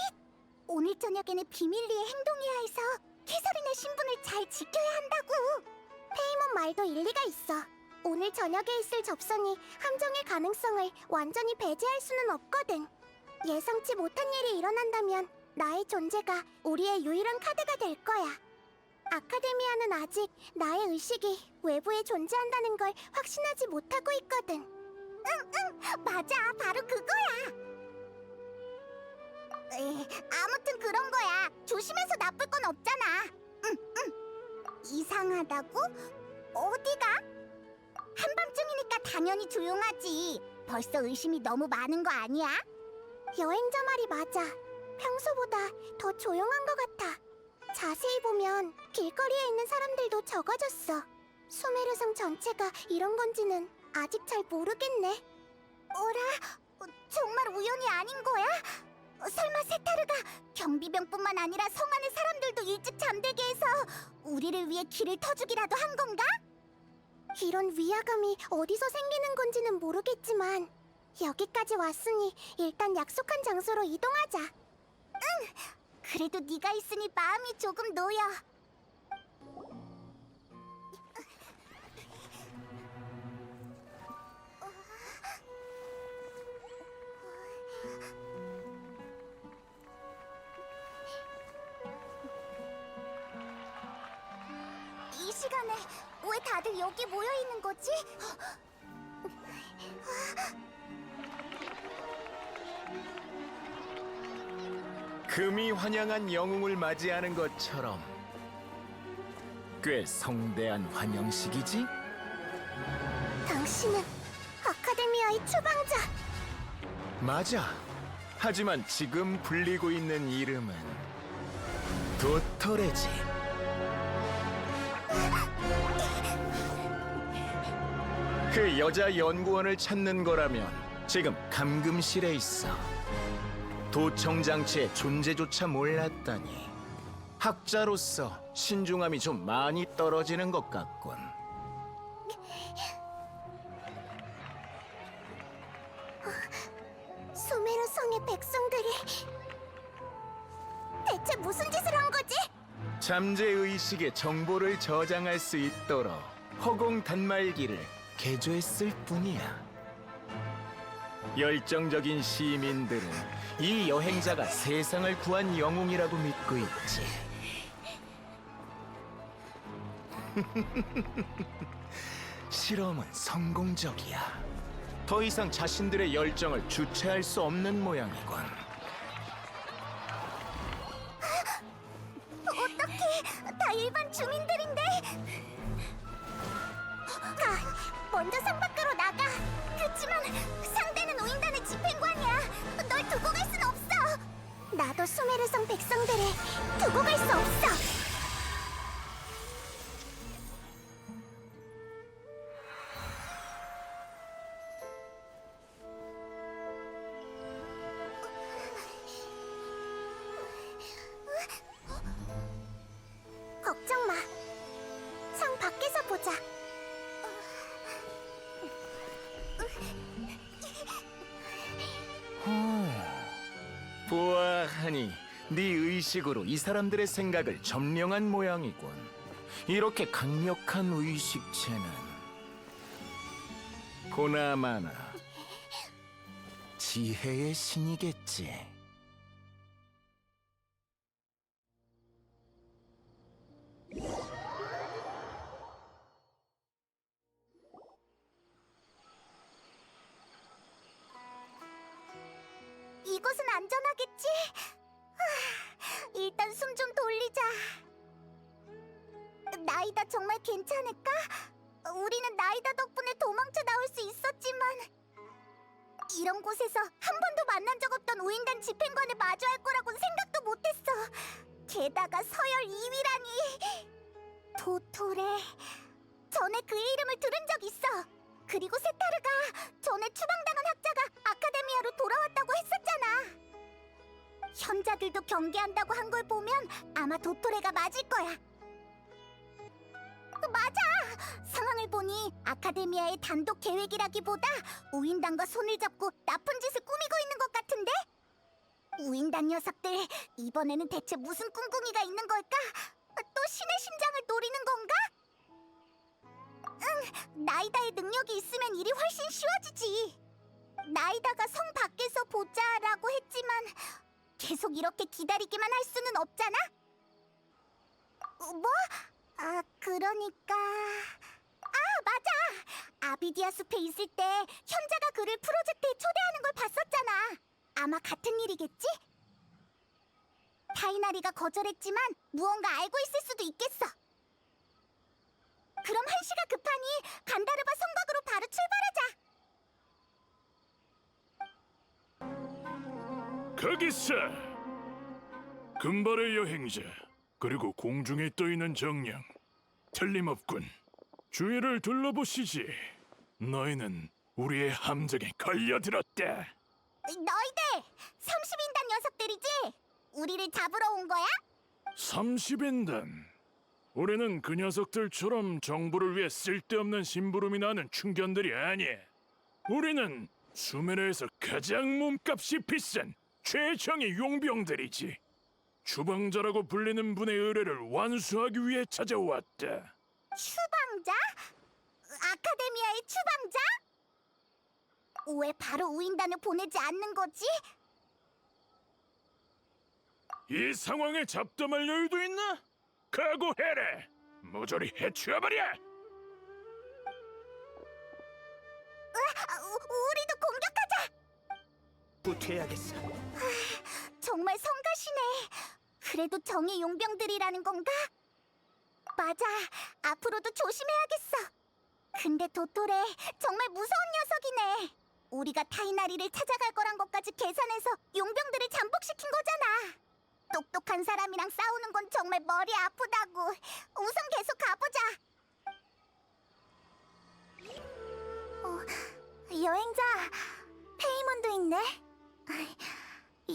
A: 오늘 저녁에는 비밀리에 행동해야 해서 캐서린의 신분을 잘 지켜야 한다고. 페이몬 말도 일리가 있어. 오늘 저녁에 있을 접선이 함정의 가능성을 완전히 배제할 수는 없거든. 예상치 못한 일이 일어난다면 나의 존재가 우리의 유일한 카드가 될 거야. 아카데미아는 아직 나의 의식이 외부에 존재한다는 걸 확신하지 못하고 있거든. 응, 맞아. 바로 그거야. 아무튼 그런 거야. 조심해서 나쁠 건 없잖아. 응. 이상하다고? 어디가? 한밤중이니까 당연히 조용하지. 벌써 의심이 너무 많은 거 아니야? 여행자 말이 맞아. 평소보다 더 조용한 것 같아. 자세히 보면 길거리에 있는 사람들도 적어졌어. 수메르성 전체가 이런 건지는 아직 잘 모르겠네. 어라? 정말 우연이 아닌 거야? 설마 세타르가 경비병뿐만 아니라 성 안의 사람들도 일찍 잠들게 해서 우리를 위해 길을 터주기라도 한 건가? 이런 위화감이 어디서 생기는 건지는 모르겠지만 여기까지 왔으니 일단 약속한 장소로 이동하자. 응! 그래도 네가 있으니 마음이 조금 놓여. 이 시간에 왜 다들 여기 모여 있는 거지?
E: 금이 환영한 영웅을 맞이하는 것처럼 꽤 성대한 환영식이지?
A: 당신은 아카데미아의 추방자.
E: 맞아. 하지만 지금 불리고 있는 이름은 도토레지. 그 여자 연구원을 찾는 거라면 지금 감금실에 있어. 도청 장치의 존재조차 몰랐다니. 학자로서 신중함이 좀 많이 떨어지는 것 같군.
A: 수메르 성의 백성들이 대체 무슨 짓을 한 거지?
E: 잠재 의식의 정보를 저장할 수 있도록 허공 단말기를 개조했을 뿐이야. 열정적인 시민들은 이 여행자가 세상을 구한 영웅이라고 믿고 있지. 실험은 성공적이야. 더 이상 자신들의 열정을 주체할 수 없는 모양이군.
A: 어떡해, 다 일반 주민들인데. 먼저 성 밖으로 나가. 그치만 상대는 우인단의 집행관이야. 널 두고 갈 순 없어. 나도 수메르성 백성들을 두고 갈 수 없어. 걱정 마. 성 밖에서 보자.
E: 보아하니 네 의식으로 이 사람들의 생각을 점령한 모양이군. 이렇게 강력한 의식체는 보나마나 지혜의 신이겠지.
A: 이곳은 안전하겠지? 일단 숨 좀 돌리자. 나이다 정말 괜찮을까? 우리는 나이다 덕분에 도망쳐 나올 수 있었지만 이런 곳에서 한 번도 만난 적 없던 우인단 집행관을 마주할 거라고는 생각도 못했어. 게다가 서열 2위라니. 도토레. 전에 그의 이름을 들은 적 있어. 그리고 세타르가 전에 추방당한 학자가 아카데미아로 돌아왔다고 했었잖아. 현자들도 경계한다고 한 걸 보면 아마 도토레가 맞을 거야. 맞아! 상황을 보니 아카데미아의 단독 계획이라기보다 우인단과 손을 잡고 나쁜 짓을 꾸미고 있는 것 같은데? 우인단 녀석들, 이번에는 대체 무슨 꿍꿍이가 있는 걸까? 또 신의 심장을 노리는 건가? 응, 나이다의 능력이 있으면 일이 훨씬 쉬워지지. 나이다가 성 밖에서 보자라고 했지만 계속 이렇게 기다리기만 할 수는 없잖아? 뭐? 그러니까... 맞아! 아비디아 숲에 있을 때 현자가 그를 프로젝트에 초대하는 걸 봤었잖아. 아마 같은 일이겠지? 타이나리가 거절했지만 무언가 알고 있을 수도 있겠어. 그럼 한시가 급하니 간다르바 성곽으로 바로 출발하자.
F: 거기서! 금발의 여행자, 그리고 공중에 떠있는 정령. 틀림없군. 주위를 둘러보시지. 너희는 우리의 함정에 걸려들었다.
A: 너희들! 30인단 녀석들이지? 우리를 잡으러 온 거야?
F: 30인단. 우리는 그 녀석들처럼 정부를 위해 쓸데없는 심부름이 나는 충견들이 아니야. 우리는 수메르에서 가장 몸값이 비싼 최정의 용병들이지. 추방자라고 불리는 분의 의뢰를 완수하기 위해 찾아왔다.
A: 추방자? 아카데미아의 추방자? 왜 바로 우인단을 보내지 않는 거지?
F: 이 상황에 잡담할 여유도 있나? 각오해라! 모조리 해치워버려!
A: 우리도 공격하자!
C: 후퇴해야겠어.
A: 정말 성가시네. 그래도 정의 용병들이라는 건가? 맞아. 앞으로도 조심해야겠어. 근데 도토레 정말 무서운 녀석이네. 우리가 타이나리를 찾아갈 거란 것까지 계산해서 용병들을 잠복시킨 거잖아. 똑똑한 사람이랑 싸우는 건 정말 머리 아프다고. 우선 계속 가보자. 여행자, 페이몬도 있네.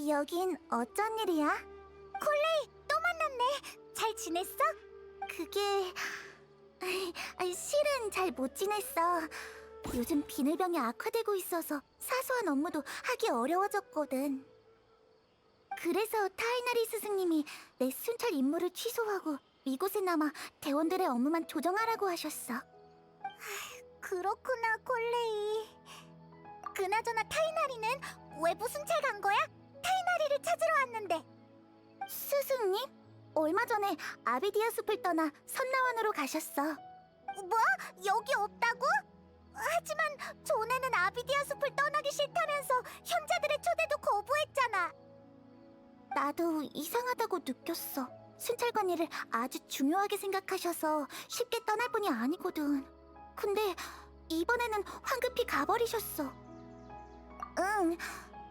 A: 여긴 어쩐 일이야? 콜레이, 또 만났네. 잘 지냈어? 그게... 실은 잘 못 지냈어. 요즘 비늘병이 악화되고 있어서 사소한 업무도 하기 어려워졌거든. 그래서 타이나리 스승님이 내 순찰 임무를 취소하고 이곳에 남아 대원들의 업무만 조정하라고 하셨어. 그렇구나, 콜레이. 그나저나 타이나리는 외부 순찰 간 거야? 타이나리를 찾으러 왔는데. 스승님? 얼마 전에 아비디아 숲을 떠나 선나원으로 가셨어. 뭐? 여기 없다고? 하지만 전에는 아비디아 숲을 떠나기 싫다면서 현자들의 초대도 거부했잖아. 나도 이상하다고 느꼈어. 순찰관 일을 아주 중요하게 생각하셔서 쉽게 떠날 분이 아니거든. 근데 이번에는 황급히 가버리셨어. 응,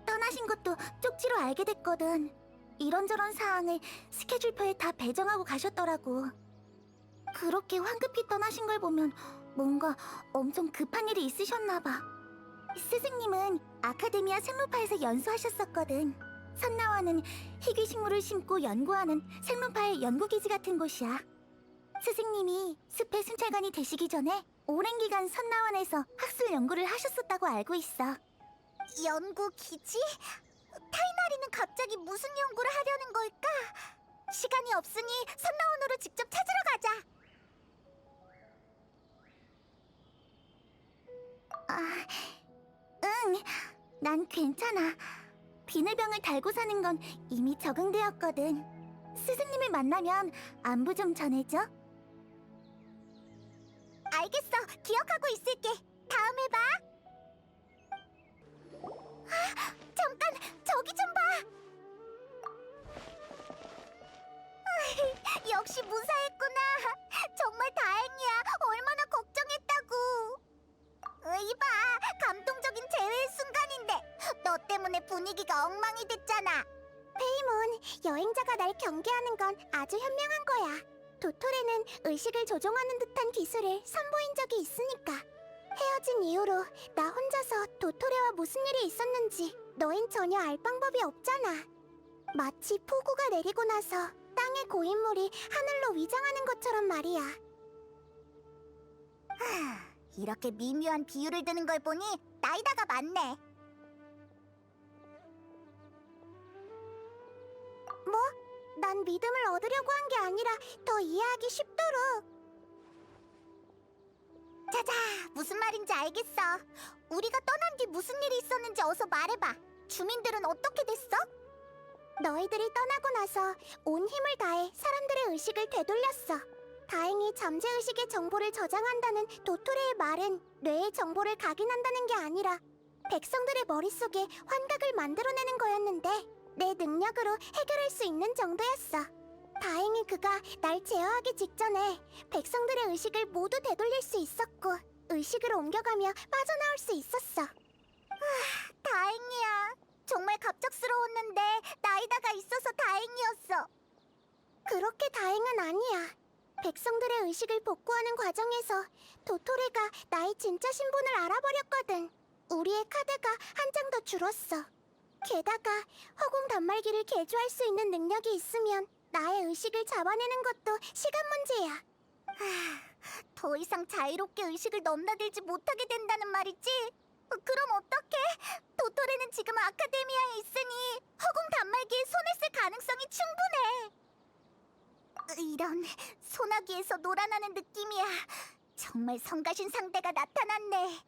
A: 떠나신 것도 쪽지로 알게 됐거든. 이런저런 사항을 스케줄표에 다 배정하고 가셨더라고. 그렇게 황급히 떠나신 걸 보면 뭔가 엄청 급한 일이 있으셨나 봐. 스승님은 아카데미아 생로파에서 연수하셨었거든. 선나와는 희귀 식물을 심고 연구하는 생로파의 연구기지 같은 곳이야. 스승님이 숲의 순찰관이 되시기 전에 오랜 기간 선나원에서 학술 연구를 하셨었다고 알고 있어. 연구기지? 타이나리는 갑자기 무슨 연구를 하려는 걸까? 시간이 없으니 선나원으로 직접 찾으러 가자. 응. 난 괜찮아. 비늘병을 달고 사는 건 이미 적응되었거든. 스승님을 만나면 안부 좀 전해줘. 알겠어. 기억하고 있을게. 다음에 봐. 잠깐, 저기 좀 봐. 역시 무사했구나. 정말 다행이야. 얼마나 걱정했다고. 이봐, 감동적인 재회의 순간인데 너 때문에 분위기가 엉망이 됐잖아. 페이몬, 여행자가 날 경계하는 건 아주 현명한 거야. 도토레는 의식을 조종하는 듯한 기술을 선보인 적이 있으니까. 헤어진 이후로 나 혼자서 도토레와 무슨 일이 있었는지 너흰 전혀 알 방법이 없잖아. 마치 폭우가 내리고 나서 땅의 고인물이 하늘로 위장하는 것처럼 말이야. 이렇게 미묘한 비유를 드는 걸 보니 나이다가 맞네. 뭐? 난 믿음을 얻으려고 한 게 아니라 더 이해하기 쉽도록. 자자, 무슨 말인지 알겠어. 우리가 떠난 뒤 무슨 일이 있었는지 어서 말해봐. 주민들은 어떻게 됐어? 너희들이 떠나고 나서 온 힘을 다해 사람들의 의식을 되돌렸어. 다행히 잠재의식의 정보를 저장한다는 도토레의 말은 뇌의 정보를 각인한다는 게 아니라 백성들의 머릿속에 환각을 만들어내는 거였는데 내 능력으로 해결할 수 있는 정도였어. 다행히 그가 날 제어하기 직전에 백성들의 의식을 모두 되돌릴 수 있었고 의식을 옮겨가며 빠져나올 수 있었어. 다행이야. 정말 갑작스러웠는데 나이다가 있어서 다행이었어. 그렇게 다행은 아니야. 백성들의 의식을 복구하는 과정에서 도토레가 나의 진짜 신분을 알아버렸거든. 우리의 카드가 한 장 더 줄었어. 게다가 허공 단말기를 개조할 수 있는 능력이 있으면 나의 의식을 잡아내는 것도 시간 문제야. 더 이상 자유롭게 의식을 넘나들지 못하게 된다는 말이지? 그럼 어떡해? 도토레는 지금 아카데미아에 있으니 허공 단말기에 손을 쓸 가능성이 충분해. 이런, 소나기에서 놀아나는 느낌이야. 정말 성가신 상대가 나타났네.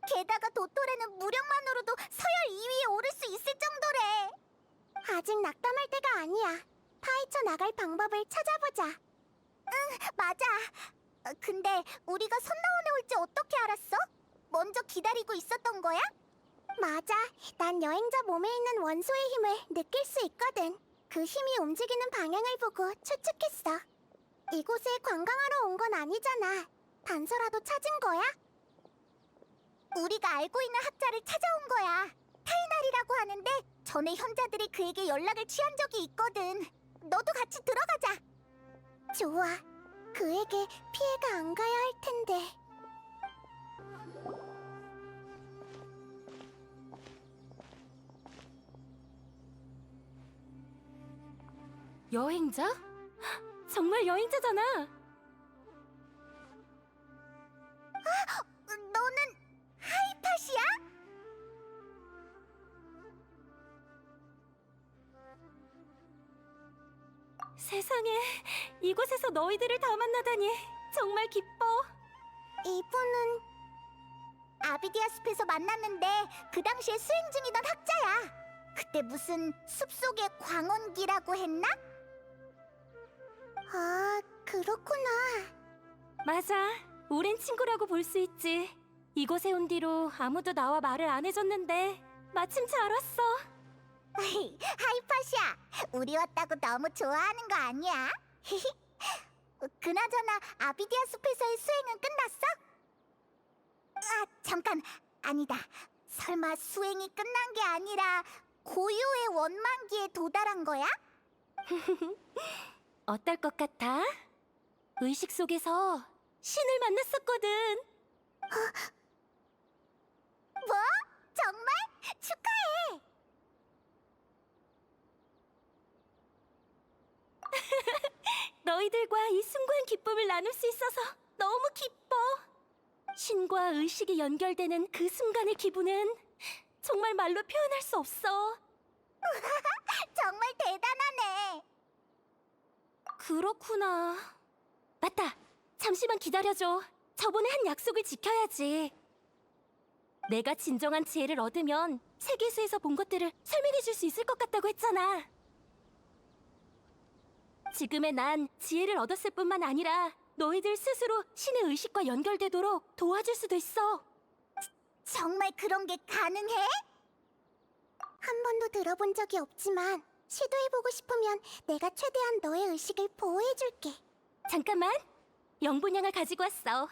A: 게다가 도토레는 무력만으로도 서열 2위에 오를 수 있을 정도래. 아직 낙담할 때가 아니야. 파헤쳐 나갈 방법을 찾아보자. 응, 맞아. 근데 우리가 선나원에 올지 어떻게 알았어? 먼저 기다리고 있었던 거야? 맞아. 난 여행자 몸에 있는 원소의 힘을 느낄 수 있거든. 그 힘이 움직이는 방향을 보고 추측했어. 이곳에 관광하러 온 건 아니잖아. 단서라도 찾은 거야? 우리가 알고 있는 학자를 찾아온 거야. 타이날이라고 하는데 전에 현자들이 그에게 연락을 취한 적이 있거든. 너도 같이 들어가자. 좋아. 그에게 피해가 안 가야 할 텐데.
D: 여행자? 정말 여행자잖아.
A: 너는 하이팟이야?
D: 세상에, 이곳에서 너희들을 다 만나다니 정말 기뻐.
A: 이분은 아비디아 숲에서 만났는데 그 당시에 수행 중이던 학자야. 그때 무슨 숲속의 광원기라고 했나? 아, 그렇구나.
D: 맞아, 오랜 친구라고 볼 수 있지. 이곳에 온 뒤로 아무도 나와 말을 안 해줬는데 마침 잘 왔어.
A: 하이팟이야. 우리 왔다고 너무 좋아하는 거 아니야? 그나저나 아비디아 숲에서의 수행은 끝났어? 아, 잠깐. 아니다. 설마 수행이 끝난 게 아니라 고유의 원만기에 도달한 거야?
D: 어떨 것 같아? 의식 속에서 신을 만났었거든.
A: 뭐? 정말? 축하해!
D: 너희들과 이 숭고한 기쁨을 나눌 수 있어서 너무 기뻐. 신과 의식이 연결되는 그 순간의 기분은 정말 말로 표현할 수 없어.
A: 정말 대단하네.
D: 그렇구나. 맞다. 잠시만 기다려줘. 저번에 한 약속을 지켜야지. 내가 진정한 지혜를 얻으면 세계수에서 본 것들을 설명해 줄 수 있을 것 같다고 했잖아. 지금의 난 지혜를 얻었을 뿐만 아니라 너희들 스스로 신의 의식과 연결되도록 도와줄 수도 있어.
A: 정말 그런 게 가능해? 한 번도 들어본 적이 없지만 시도해보고 싶으면 내가 최대한 너의 의식을 보호해줄게.
D: 잠깐만. 영분향을 가지고 왔어.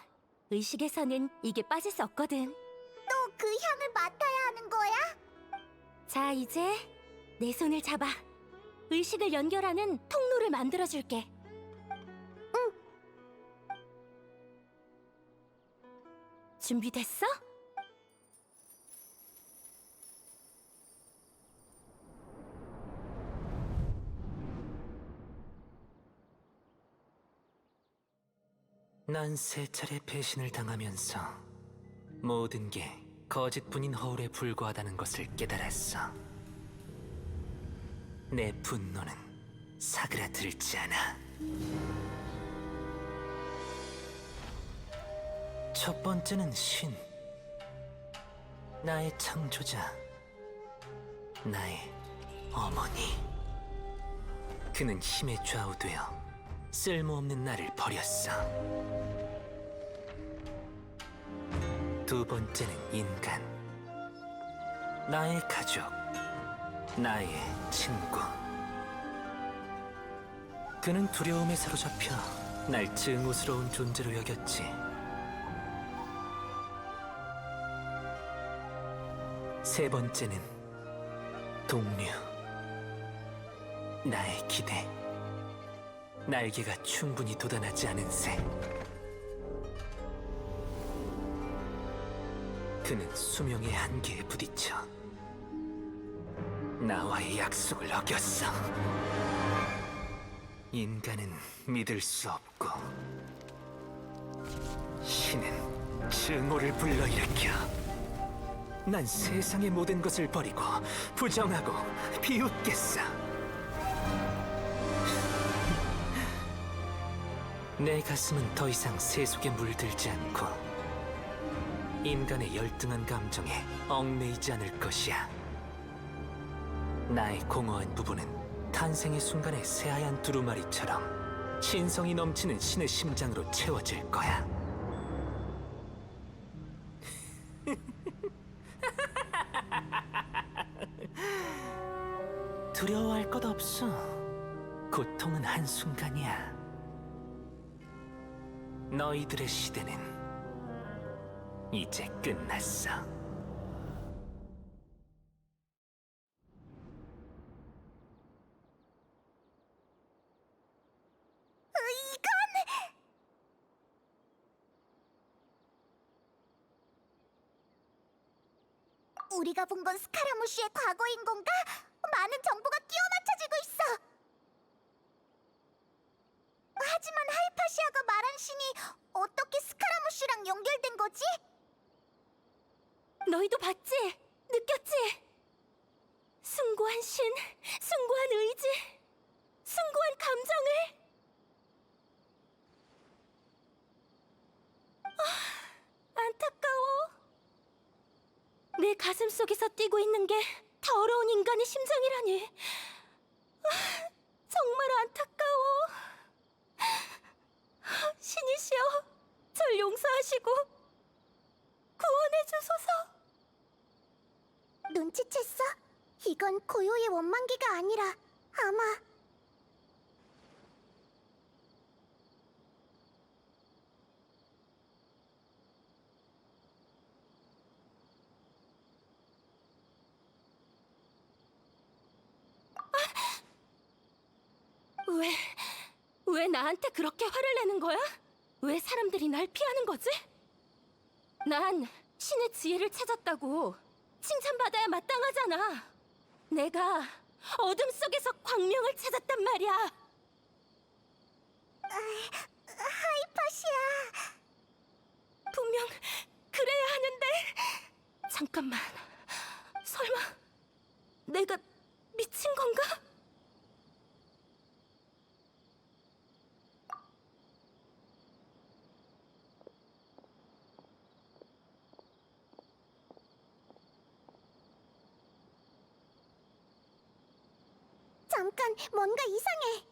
D: 의식에서는 이게 빠질 수 없거든.
A: 또 그 향을 맡아야 하는 거야?
D: 자, 이제 내 손을 잡아. 의식을 연결하는 통로를 만들어줄게. 준비됐어?
G: 난 세 차례 배신을 당하면서 모든 게 거짓뿐인 허울에 불과하다는 것을 깨달았어. 내 분노는 사그라들지 않아. 첫 번째는 신. 나의 창조자. 나의 어머니. 그는 힘에 좌우되어 쓸모없는 나를 버렸어. 두 번째는 인간. 나의 가족. 나의 친구. 그는 두려움에 사로잡혀 날 증오스러운 존재로 여겼지. 세 번째는 동료. 나의 기대. 날개가 충분히 돋아나지 않은 새. 그는 수명의 한계에 부딪혀 나와의 약속을 어겼어. 인간은 믿을 수 없고 신은 증오를 불러일으켜. 난 세상의 모든 것을 버리고 부정하고 비웃겠어. 내 가슴은 더 이상 세속에 물들지 않고 인간의 열등한 감정에 얽매이지 않을 것이야. 나의 공허한 부분은 탄생의 순간의 새하얀 두루마리처럼 신성이 넘치는 신의 심장으로 채워질 거야. 두려워할 것 없어. 고통은 한순간이야. 너희들의 시대는 이제 끝났어.
A: 우리가 본 건 스카라무시의 과거인 건가? 많은 정보가 끼워 맞춰지고 있어. 하지만 하이파시아가 말한 신이 어떻게 스카라무시랑 연결된 거지?
D: 너희도 봤지? 느꼈지? 숭고한 신, 숭고한 의지, 숭고한 감정을. 안타까워. 내 가슴 속에서 뛰고 있는 게 더러운 인간의 심장이라니. 정말 안타까워. 신이시여, 절 용서하시고 구원해 주소서.
A: 눈치챘어? 이건 고요의 원망기가 아니라 아마
D: 왜 나한테 그렇게 화를 내는 거야? 왜 사람들이 날 피하는 거지? 난 신의 지혜를 찾았다고 칭찬받아야 마땅하잖아. 내가 어둠 속에서 광명을 찾았단 말이야.
A: 하이파시아.
D: 분명 그래야 하는데. 잠깐만. 설마 내가 미친 건가?
A: 잠깐 뭔가 이상해.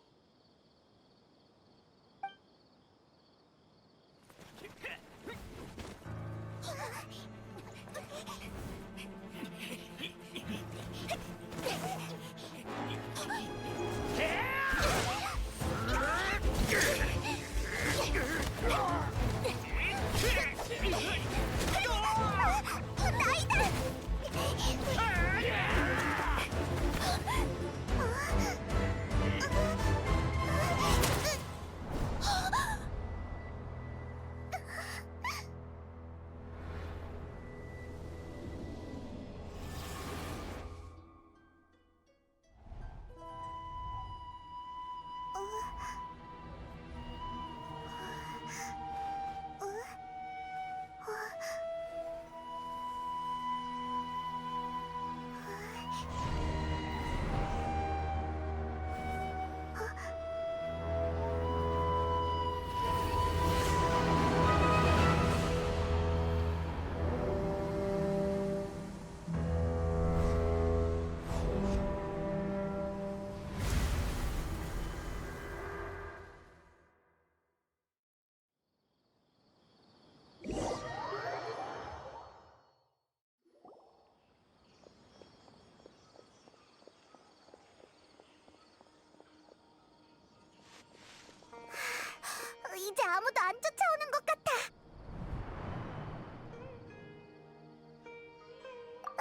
A: 이제 아무도 안 쫓아오는 것 같아.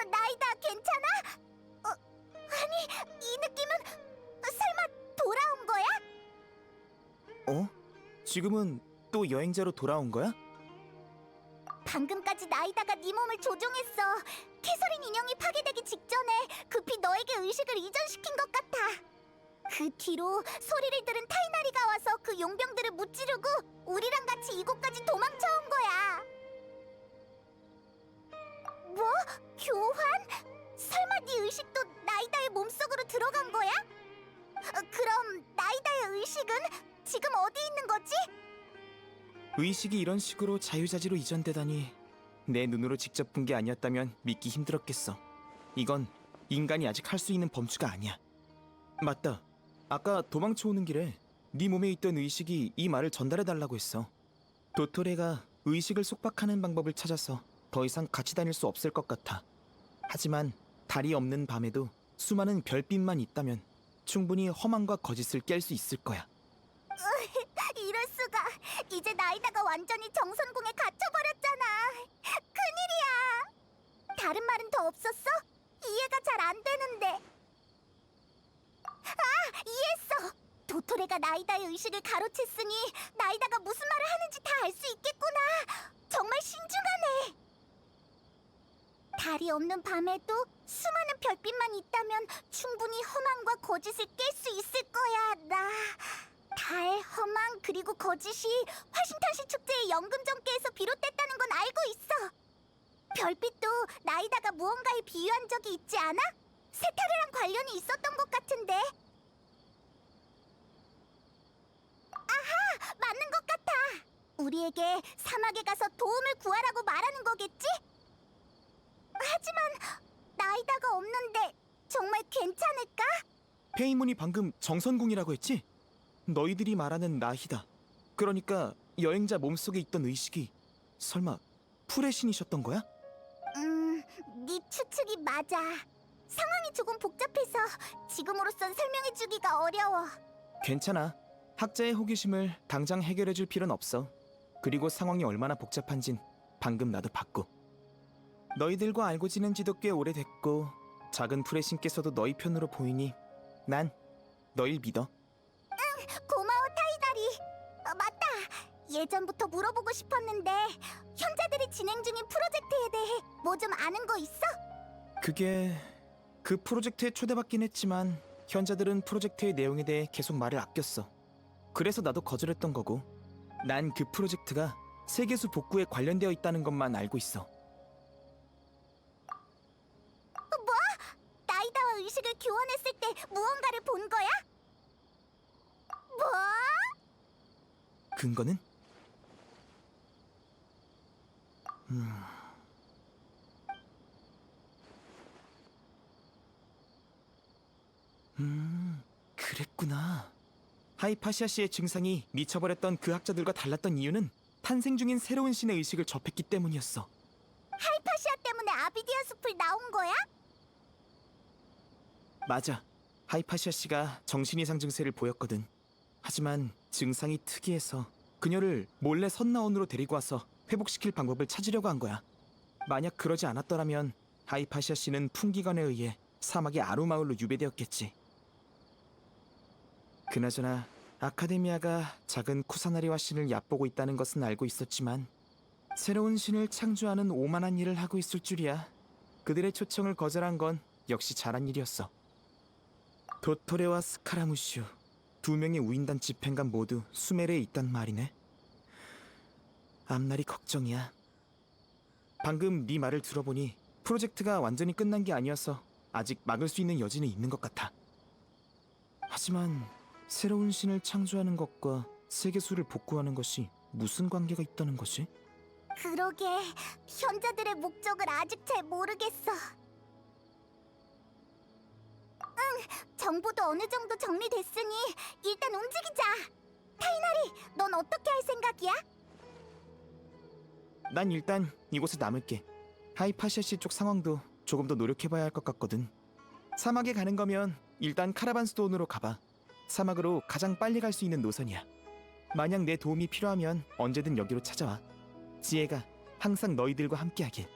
A: 나이다, 괜찮아? 아니, 이 느낌은 설마 돌아온 거야?
E: 어? 지금은 또 여행자로 돌아온 거야?
A: 방금까지 나이다가 네 몸을 조종했어. 캐서린 인형이 파괴되기 직전에 급히 너에게 의식을 이전시킨 것 같아. 그 뒤로 소리를 들은 타이나리가 와서 그 용병들을 무찌르고 우리랑 같이 이곳까지 도망쳐 온 거야. 뭐? 교환? 설마 네 의식도 나이다의 몸속으로 들어간 거야? 그럼 나이다의 의식은 지금 어디 있는 거지?
E: 의식이 이런 식으로 자유자재로 이전되다니 내 눈으로 직접 본 게 아니었다면 믿기 힘들었겠어. 이건 인간이 아직 할 수 있는 범주가 아니야. 맞다. 아까 도망쳐 오는 길에 네 몸에 있던 의식이 이 말을 전달해달라고 했어. 도토레가 의식을 속박하는 방법을 찾아서 더 이상 같이 다닐 수 없을 것 같아. 하지만 달이 없는 밤에도 수많은 별빛만 있다면 충분히 험함과 거짓을 깰 수 있을 거야.
A: 이럴 수가. 이제 나이다가 완전히 정선궁에 갇혀버렸잖아. 큰일이야. 다른 말은 더 없었어? 이해가 잘 안 되는데. 아, 이해했어. 도토레가 나이다의 의식을 가로챘으니 나이다가 무슨 말을 하는지 다 알 수 있겠구나. 정말 신중하네. 달이 없는 밤에도 수많은 별빛만 있다면 충분히 험함과 거짓을 깰 수 있을 거야. 달, 험한, 그리고 거짓이 화신탄시 축제의 연금정계에서 비롯됐다는 건 알고 있어. 별빛도 나이다가 무언가에 비유한 적이 있지 않아? 세타르랑 관련이 있었던 것 같은데. 아하! 맞는 것 같아! 우리에게 사막에 가서 도움을 구하라고 말하는 거겠지? 하지만 나이다가 없는데 정말 괜찮을까?
E: 페이몬이 방금 정선궁이라고 했지? 너희들이 말하는 나희다. 그러니까 여행자 몸속에 있던 의식이 설마 풀의 신이셨던 거야?
A: 네 추측이 맞아. 상황이 조금 복잡해서 지금으로선 설명해주기가 어려워.
E: 괜찮아. 학자의 호기심을 당장 해결해줄 필요는 없어. 그리고 상황이 얼마나 복잡한진 방금 나도 봤고. 너희들과 알고 지낸 지도 꽤 오래됐고 작은 풀의 신께서도 너희 편으로 보이니 난 너희 믿어.
A: 고마워, 타이다리. 맞다. 예전부터 물어보고 싶었는데 현자들이 진행 중인 프로젝트에 대해 뭐 좀 아는 거 있어?
E: 그게 그 프로젝트에 초대받긴 했지만 현자들은 프로젝트의 내용에 대해 계속 말을 아꼈어. 그래서 나도 거절했던 거고. 난 그 프로젝트가 세계수 복구에 관련되어 있다는 것만 알고 있어.
A: 뭐? 나이다와 의식을 교환했을 때 무언가를 본 거야? 뭐?
E: 근거는? 그랬구나. 하이파시아 씨의 증상이 미쳐버렸던 그 학자들과 달랐던 이유는 탄생 중인 새로운 신의 의식을 접했기 때문이었어.
A: 하이파시아 때문에 아비디아 숲을 나온 거야?
E: 맞아. 하이파시아 씨가 정신이상 증세를 보였거든. 하지만 증상이 특이해서 그녀를 몰래 선나원으로 데리고 와서 회복시킬 방법을 찾으려고 한 거야. 만약 그러지 않았더라면 하이파시아 씨는 풍기관에 의해 사막의 아루마을로 유배되었겠지. 그나저나 아카데미아가 작은 쿠사나리와 신을 얕보고 있다는 것은 알고 있었지만 새로운 신을 창조하는 오만한 일을 하고 있을 줄이야. 그들의 초청을 거절한 건 역시 잘한 일이었어. 도토레와 스카라무슈, 두 명의 우인단 집행관 모두 수메르에 있단 말이네. 앞날이 걱정이야. 방금 네 말을 들어보니 프로젝트가 완전히 끝난 게 아니어서 아직 막을 수 있는 여지는 있는 것 같아. 하지만 새로운 신을 창조하는 것과 세계수를 복구하는 것이 무슨 관계가 있다는 것이?
A: 그러게, 현자들의 목적을 아직 잘 모르겠어. 정보도 어느 정도 정리됐으니 일단 움직이자. 타이나리, 넌 어떻게 할 생각이야?
E: 난 일단 이곳에 남을게. 하이파시아 씨 쪽 상황도 조금 더 노력해봐야 할 것 같거든. 사막에 가는 거면 일단 카라반 수도원으로 가봐. 사막으로 가장 빨리 갈 수 있는 노선이야. 만약 내 도움이 필요하면 언제든 여기로 찾아와. 지혜가 항상 너희들과 함께하길.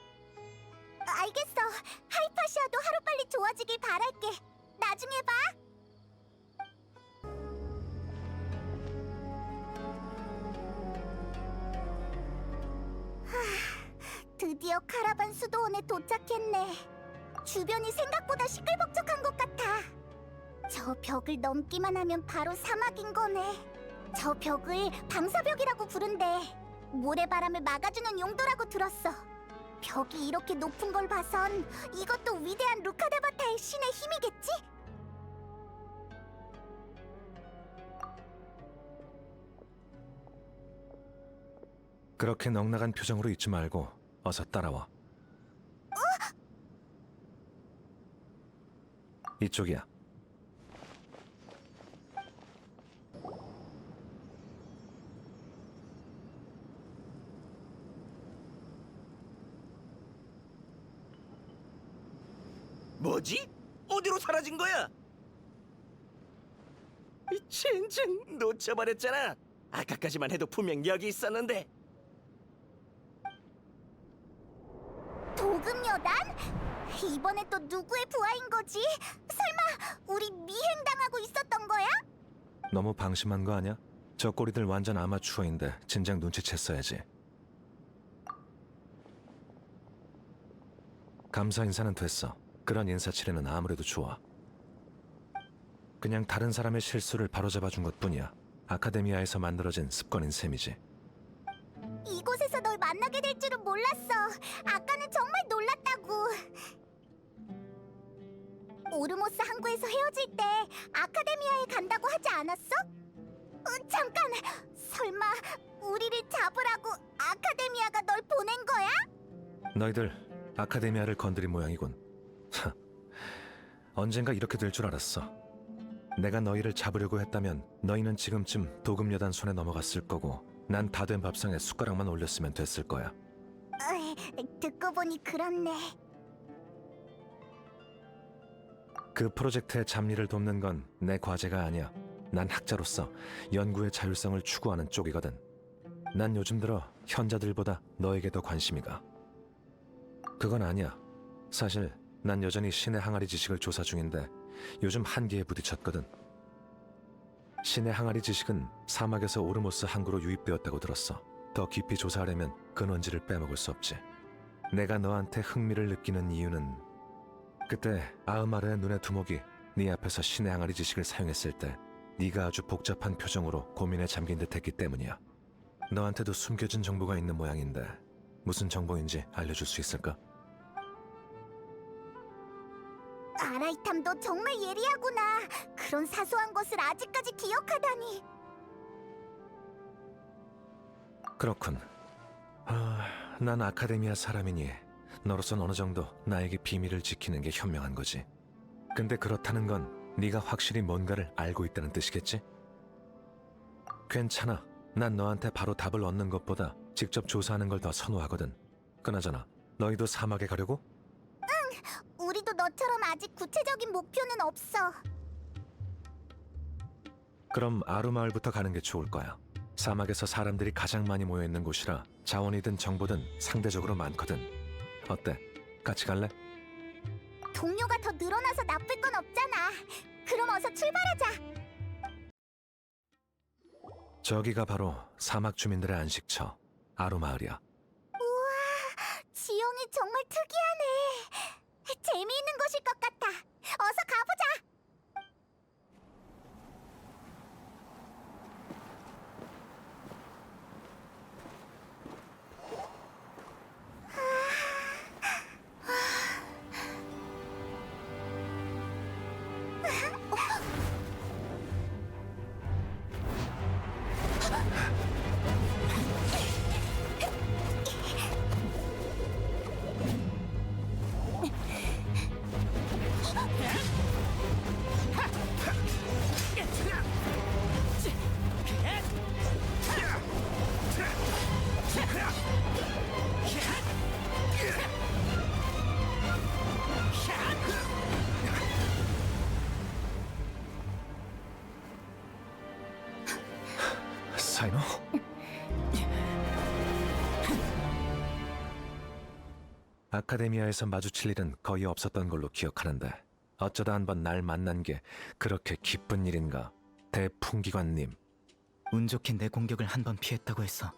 A: 알겠어. 하이파시아도 하루빨리 좋아지길 바랄게. 나중에 봐. 드디어 카라반 수도원에 도착했네. 주변이 생각보다 시끌벅적한 것 같아. 저 벽을 넘기만 하면 바로 사막인 거네. 저 벽을 방사벽이라고 부른대. 모래바람을 막아주는 용도라고 들었어. 벽이 이렇게 높은 걸 봐선 이것도 위대한 루카데바타의 신의 힘이겠지?
H: 그렇게 넉나간 표정으로 있지 말고 어서 따라와. 이쪽이야.
I: 뭐지? 어디로 사라진 거야? 젠장 놓쳐버렸잖아. 아까까지만 해도 분명 여기 있었는데.
A: 도금여단? 이번에 또 누구의 부하인 거지? 설마 우리 미행당하고 있었던 거야?
H: 너무 방심한 거 아니야? 저 꼬리들 완전 아마추어인데 진작 눈치챘어야지. 감사 인사는 됐어. 그런 인사치레는 아무래도 좋아. 그냥 다른 사람의 실수를 바로잡아준 것뿐이야. 아카데미아에서 만들어진 습관인 셈이지.
A: 이곳에서 널 만나게 될 줄은 몰랐어. 아까는 정말 놀랐다고. 오르모스 항구에서 헤어질 때 아카데미아에 간다고 하지 않았어? 잠깐! 설마 우리를 잡으라고 아카데미아가 널 보낸 거야?
H: 너희들 아카데미아를 건드린 모양이군. 하, 언젠가 이렇게 될 줄 알았어. 내가 너희를 잡으려고 했다면 너희는 지금쯤 도금여단 손에 넘어갔을 거고 난 다 된 밥상에 숟가락만 올렸으면 됐을 거야.
A: 듣고 보니 그렇네.
H: 그 프로젝트의 잡일을 돕는 건 내 과제가 아니야. 난 학자로서 연구의 자율성을 추구하는 쪽이거든. 난 요즘 들어 현자들보다 너에게 더 관심이 가. 그건 아니야. 사실 난 여전히 신의 항아리 지식을 조사 중인데 요즘 한계에 부딪혔거든. 신의 항아리 지식은 사막에서 오르모스 항구로 유입되었다고 들었어. 더 깊이 조사하려면 근원지를 빼먹을 수 없지. 내가 너한테 흥미를 느끼는 이유는 그때 아흐마르의 눈의 두목이 네 앞에서 신의 항아리 지식을 사용했을 때 네가 아주 복잡한 표정으로 고민에 잠긴 듯 했기 때문이야. 너한테도 숨겨진 정보가 있는 모양인데 무슨 정보인지 알려줄 수 있을까?
A: 아라이탐, 너 정말 예리하구나. 그런 사소한 것을 아직까지 기억하다니.
H: 그렇군. 난 아카데미아 사람이니 너로선 어느 정도 나에게 비밀을 지키는 게 현명한 거지. 근데 그렇다는 건 네가 확실히 뭔가를 알고 있다는 뜻이겠지? 괜찮아. 난 너한테 바로 답을 얻는 것보다 직접 조사하는 걸 더 선호하거든. 그나저나 너희도 사막에 가려고?
A: 우리도 너처럼 아직 구체적인 목표는 없어.
H: 그럼 아루마을부터 가는 게 좋을 거야. 사막에서 사람들이 가장 많이 모여 있는 곳이라 자원이든 정보든 상대적으로 많거든. 어때? 같이 갈래?
A: 동료가 더 늘어나서 나쁠 건 없잖아. 그럼 어서 출발하자.
H: 저기가 바로 사막 주민들의 안식처 아루마을이야.
A: 지형이 정말 특이하네. 재미있는 곳일 것 같아. 어서 가보자.
H: 사이노? 아카데미아에서 마주칠 일은 거의 없었던 걸로 기억하는데 어쩌다 한번 날 만난 게 그렇게 기쁜 일인가? 대풍기관님.
E: 운 좋게 내 공격을 한 번 피했다고 했어.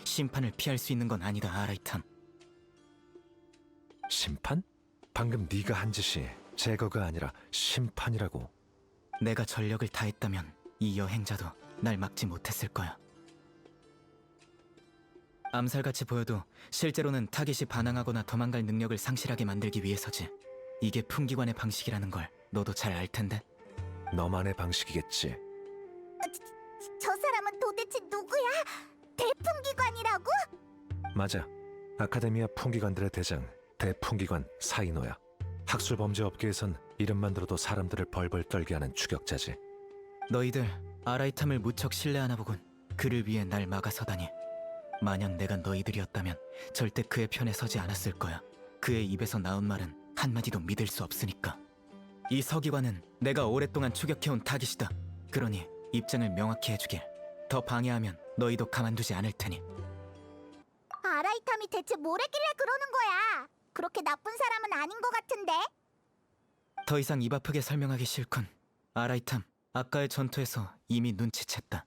E: 심판을 피할 수 있는 건 아니다, 아라이탐.
H: 심판? 방금 네가 한 짓이 제거가 아니라 심판이라고.
E: 내가 전력을 다했다면 이 여행자도 날 막지 못했을 거야. 암살같이 보여도 실제로는 타깃이 반항하거나 도망갈 능력을 상실하게 만들기 위해서지. 이게 풍기관의 방식이라는 걸 너도 잘 알 텐데.
H: 너만의 방식이겠지.
A: 저 사람은 도대체 누구야? 대풍기관이라고?
H: 맞아. 아카데미아 풍기관들의 대장 대풍기관 사이노야. 학술 범죄 업계에선 이름만 들어도 사람들을 벌벌 떨게 하는 추격자지.
E: 너희들 아라이탐을 무척 신뢰하나 보군. 그를 위해 날 막아서다니. 만약 내가 너희들이었다면 절대 그의 편에 서지 않았을 거야. 그의 입에서 나온 말은 한마디도 믿을 수 없으니까. 이 서기관은 내가 오랫동안 추격해온 타깃이다. 그러니 입장을 명확히 해주길. 더 방해하면 너희도 가만두지 않을 테니.
A: 아라이탐이 대체 뭐래길래 그러는 거야? 그렇게 나쁜 사람은 아닌 것 같은데?
E: 더 이상 입 아프게 설명하기 싫군. 아라이탐, 아까의 전투에서 이미 눈치챘다.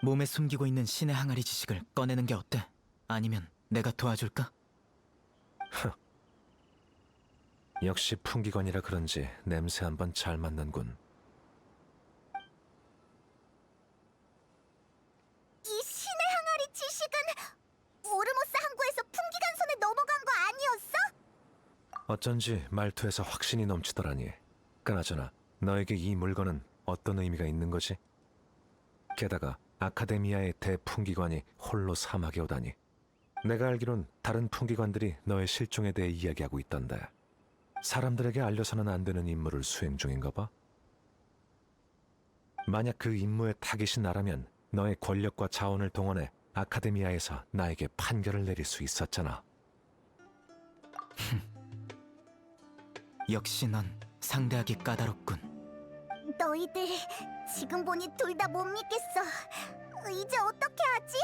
E: 몸에 숨기고 있는 신의 항아리 지식을 꺼내는 게 어때? 아니면 내가 도와줄까?
H: 역시 풍기관이라 그런지 냄새 한번 잘 맡는군.
A: 이 신의 항아리 지식은 오르모스 항구에서 풍기관 손에 넘어간 거 아니었어?
H: 어쩐지 말투에서 확신이 넘치더라니. 그나저나 너에게 이 물건은 어떤 의미가 있는 거지? 게다가 아카데미아의 대풍기관이 홀로 사막에 오다니. 내가 알기론 다른 풍기관들이 너의 실종에 대해 이야기하고 있던데 사람들에게 알려서는 안 되는 임무를 수행 중인가 봐? 만약 그 임무의 타깃이 나라면 너의 권력과 자원을 동원해 아카데미아에서 나에게 판결을 내릴 수 있었잖아.
E: 역시 넌 상대하기 까다롭군.
A: 너희들 지금 보니 둘 다 못 믿겠어. 이제 어떻게 하지?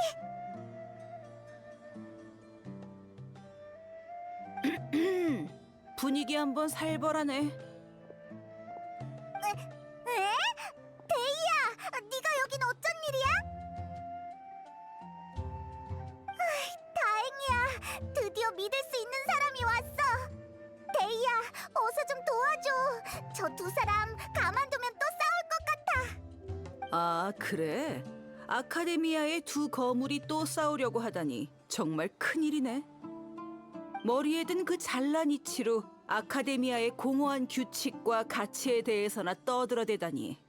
B: 분위기 한번 살벌하네.
A: 에? 데이야! 네가 여긴 어쩐 일이야? 다행이야. 드디어 믿을 수 있는 사람이 왔어. 데이야, 어서 좀 도와줘. 저 두 사람 가만두면 또 싸울 것 같아.
B: 아, 그래? 아카데미아의 두 거물이 또 싸우려고 하다니 정말 큰일이네. 머리에 든 그 잘난 이치로 아카데미아의 공허한 규칙과 가치에 대해서나 떠들어대다니.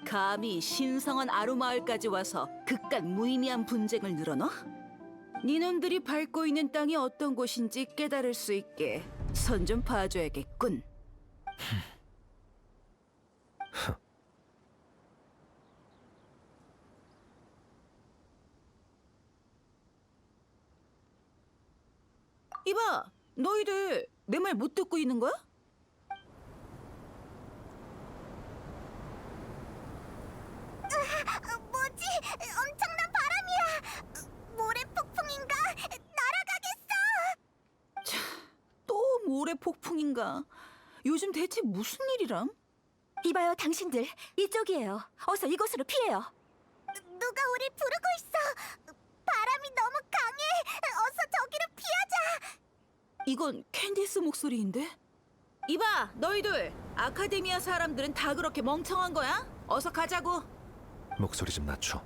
B: 감히 신성한 아루마을까지 와서 그깟 무의미한 분쟁을 늘어놔? 니놈들이 밟고 있는 땅이 어떤 곳인지 깨달을 수 있게 선 좀 봐줘야겠군.
J: 이봐, 너희들 내 말 못 듣고 있는 거야?
A: 뭐지? 엄청난 바람이야. 모래 폭풍인가? 날아가겠어.
J: 또 모래 폭풍인가? 요즘 대체 무슨 일이람?
D: 이봐요, 당신들. 이쪽이에요. 어서 이곳으로 피해요.
A: 누가 우리 부르고 있어. 바람이 너무 강해. 어서 저기로 피하자.
J: 이건 캔디스 목소리인데? 이봐, 너희들 아카데미아 사람들은 다 그렇게 멍청한 거야? 어서 가자고.
H: 목소리 좀 낮춰.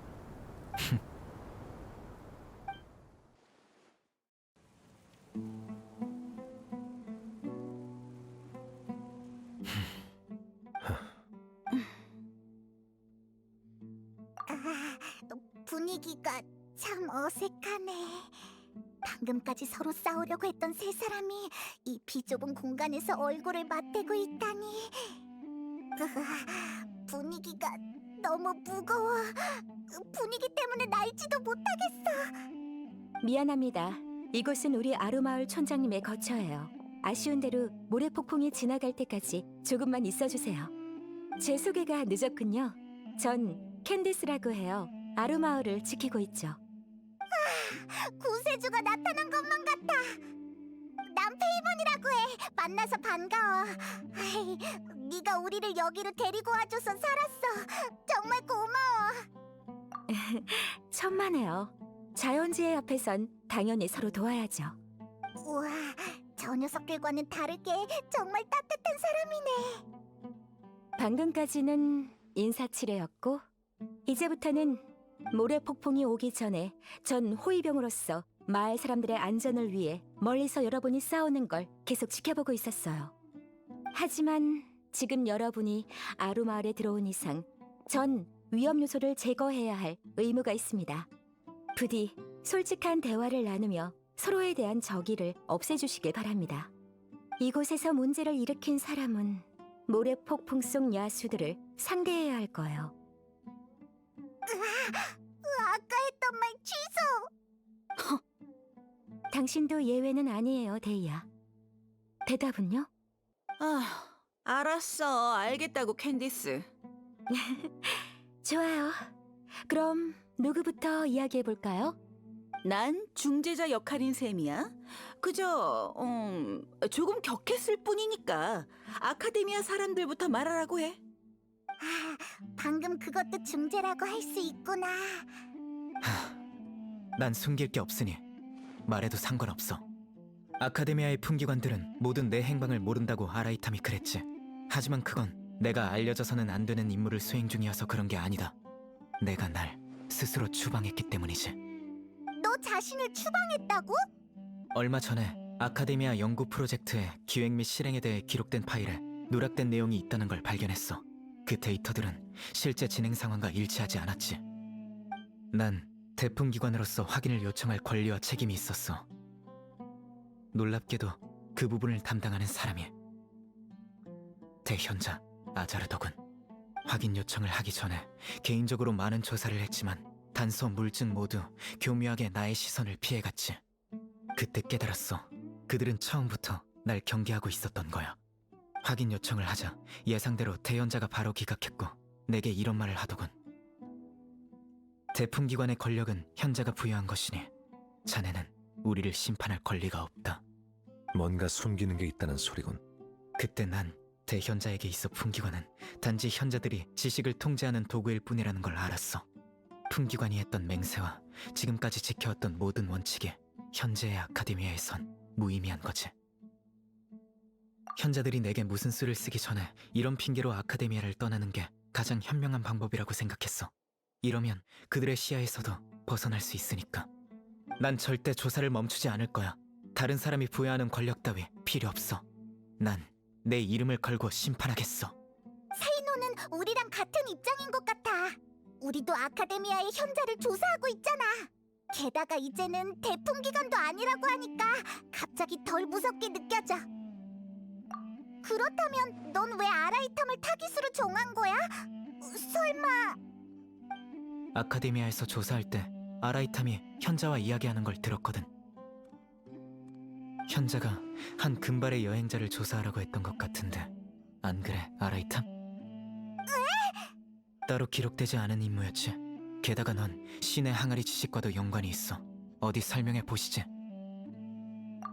A: 분위기가 참 어색하네. 방금까지 서로 싸우려고 했던 세 사람이 이 비좁은 공간에서 얼굴을 맞대고 있다니. 분위기가 너무 무거워. 분위기 때문에 날지도 못하겠어.
B: 미안합니다. 이곳은 우리 아루마을 촌장님의 거처예요. 아쉬운 대로 모래 폭풍이 지나갈 때까지 조금만 있어주세요. 제 소개가 늦었군요. 전 캔디스라고 해요. 아루마을을 지키고 있죠.
A: 구세주가 나타난 것만 같아. 난 페이몬이라고 해. 만나서 반가워. 아이, 네가 우리를 여기로 데리고 와줘서 살았어. 정말 고마워.
B: 천만에요. 자연재해 앞에선 당연히 서로 도와야죠.
A: 우와, 저 녀석들과는 다르게 정말 따뜻한 사람이네.
B: 방금까지는 인사치레였고 이제부터는 모래 폭풍이 오기 전에 전 호위병으로서 마을 사람들의 안전을 위해 멀리서 여러분이 싸우는 걸 계속 지켜보고 있었어요. 하지만 지금 여러분이 아루마을에 들어온 이상 전 위험 요소를 제거해야 할 의무가 있습니다. 부디 솔직한 대화를 나누며 서로에 대한 적의를 없애주시길 바랍니다. 이곳에서 문제를 일으킨 사람은 모래 폭풍 속 야수들을 상대해야 할 거예요.
A: 아까 했던 말 취소.
B: 당신도 예외는 아니에요, 데이야. 대답은요?
J: 아, 알았어. 알겠다고, 캔디스.
B: 좋아요. 그럼 누구부터 이야기해볼까요?
J: 난 중재자 역할인 셈이야. 그저 조금 격했을 뿐이니까 아카데미아 사람들부터 말하라고 해.
A: 방금 그것도 중재라고 할 수 있구나.
E: 난 숨길 게 없으니 말해도 상관없어. 아카데미아의 품기관들은 모든 내 행방을 모른다고 아라이탐이 그랬지. 하지만 그건 내가 알려져서는 안 되는 임무를 수행 중이어서 그런 게 아니다. 내가 날 스스로 추방했기 때문이지.
A: 너 자신을 추방했다고?
E: 얼마 전에 아카데미아 연구 프로젝트의 기획 및 실행에 대해 기록된 파일에 누락된 내용이 있다는 걸 발견했어. 그 데이터들은 실제 진행 상황과 일치하지 않았지. 난 대품기관으로서 확인을 요청할 권리와 책임이 있었어. 놀랍게도 그 부분을 담당하는 사람이 대현자 아자르더군. 확인 요청을 하기 전에 개인적으로 많은 조사를 했지만 단서 물증 모두 교묘하게 나의 시선을 피해갔지. 그때 깨달았어. 그들은 처음부터 날 경계하고 있었던 거야. 확인 요청을 하자 예상대로 대연자가 바로 기각했고 내게 이런 말을 하더군. 대품기관의 권력은 현자가 부여한 것이니 자네는 우리를 심판할 권리가 없다.
H: 뭔가 숨기는 게 있다는 소리군.
E: 그때 난 대현자에게 있어 품기관은 단지 현자들이 지식을 통제하는 도구일 뿐이라는 걸 알았어. 품기관이 했던 맹세와 지금까지 지켜왔던 모든 원칙이 현재의 아카데미아에선 무의미한 거지. 현자들이 내게 무슨 수를 쓰기 전에 이런 핑계로 아카데미아를 떠나는 게 가장 현명한 방법이라고 생각했어. 이러면 그들의 시야에서도 벗어날 수 있으니까. 난 절대 조사를 멈추지 않을 거야. 다른 사람이 부여하는 권력 따위 필요 없어. 난 내 이름을 걸고 심판하겠어.
A: 세이노는 우리랑 같은 입장인 것 같아. 우리도 아카데미아의 현자를 조사하고 있잖아. 게다가 이제는 대품기관도 아니라고 하니까 갑자기 덜 무섭게 느껴져. 그렇다면 넌 왜 아라이탐을 타깃으로 정한 거야? 설마...
K: 아카데미아에서 조사할 때 아라이탐이 현자와 이야기하는 걸 들었거든. 현자가 한 금발의 여행자를 조사하라고 했던 것 같은데 안 그래, 아라이탐? 따로 기록되지 않은 임무였지. 게다가 넌 신의 항아리 지식과도 연관이 있어. 어디 설명해 보시지.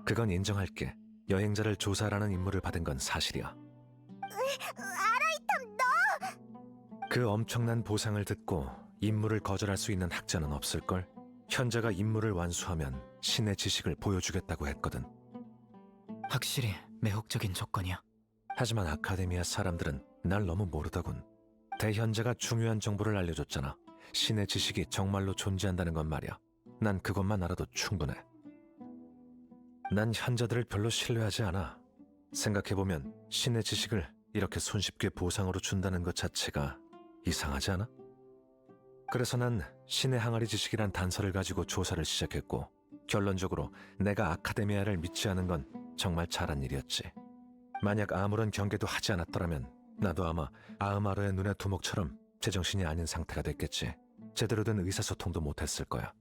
H: 그건 인정할게. 여행자를 조사하라는 임무를 받은 건 사실이야.
A: 아라이탐 너!
H: 그 엄청난 보상을 듣고 임무를 거절할 수 있는 학자는 없을걸? 현자가 임무를 완수하면 신의 지식을 보여주겠다고 했거든.
K: 확실히 매혹적인 조건이야.
H: 하지만 아카데미아 사람들은 날 너무 모르더군. 대현자가 중요한 정보를 알려줬잖아. 신의 지식이 정말로 존재한다는 건 말이야. 난 그것만 알아도 충분해. 난 현자들을 별로 신뢰하지 않아. 생각해보면 신의 지식을 이렇게 손쉽게 보상으로 준다는 것 자체가 이상하지 않아? 그래서 난 신의 항아리 지식이란 단서를 가지고 조사를 시작했고, 결론적으로 내가 아카데미아를 믿지 않은 건 정말 잘한 일이었지. 만약 아무런 경계도 하지 않았더라면 나도 아마 아흐마르의 눈의 두목처럼 제정신이 아닌 상태가 됐겠지. 제대로 된 의사소통도 못했을 거야.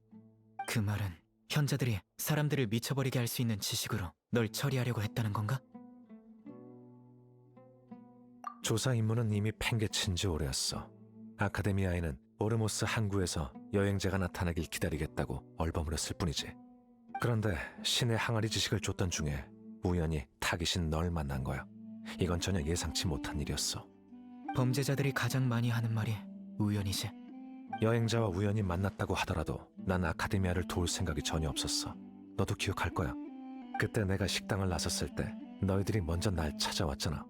K: 그 말은 현자들이 사람들을 미쳐버리게 할 수 있는 지식으로 널 처리하려고 했다는 건가?
H: 조사 임무는 이미 팽개친 지 오래였어. 아카데미아에는 오르모스 항구에서 여행자가 나타나길 기다리겠다고 얼버무렸을 뿐이지. 그런데 신의 항아리 지식을 줬던 중에 우연히 타깃인 널 만난 거야. 이건 전혀 예상치 못한 일이었어.
K: 범죄자들이 가장 많이 하는 말이 우연이지.
H: 여행자와 우연히 만났다고 하더라도 난 아카데미아를 도울 생각이 전혀 없었어. 너도 기억할 거야. 그때 내가 식당을 나섰을 때 너희들이 먼저 날 찾아왔잖아.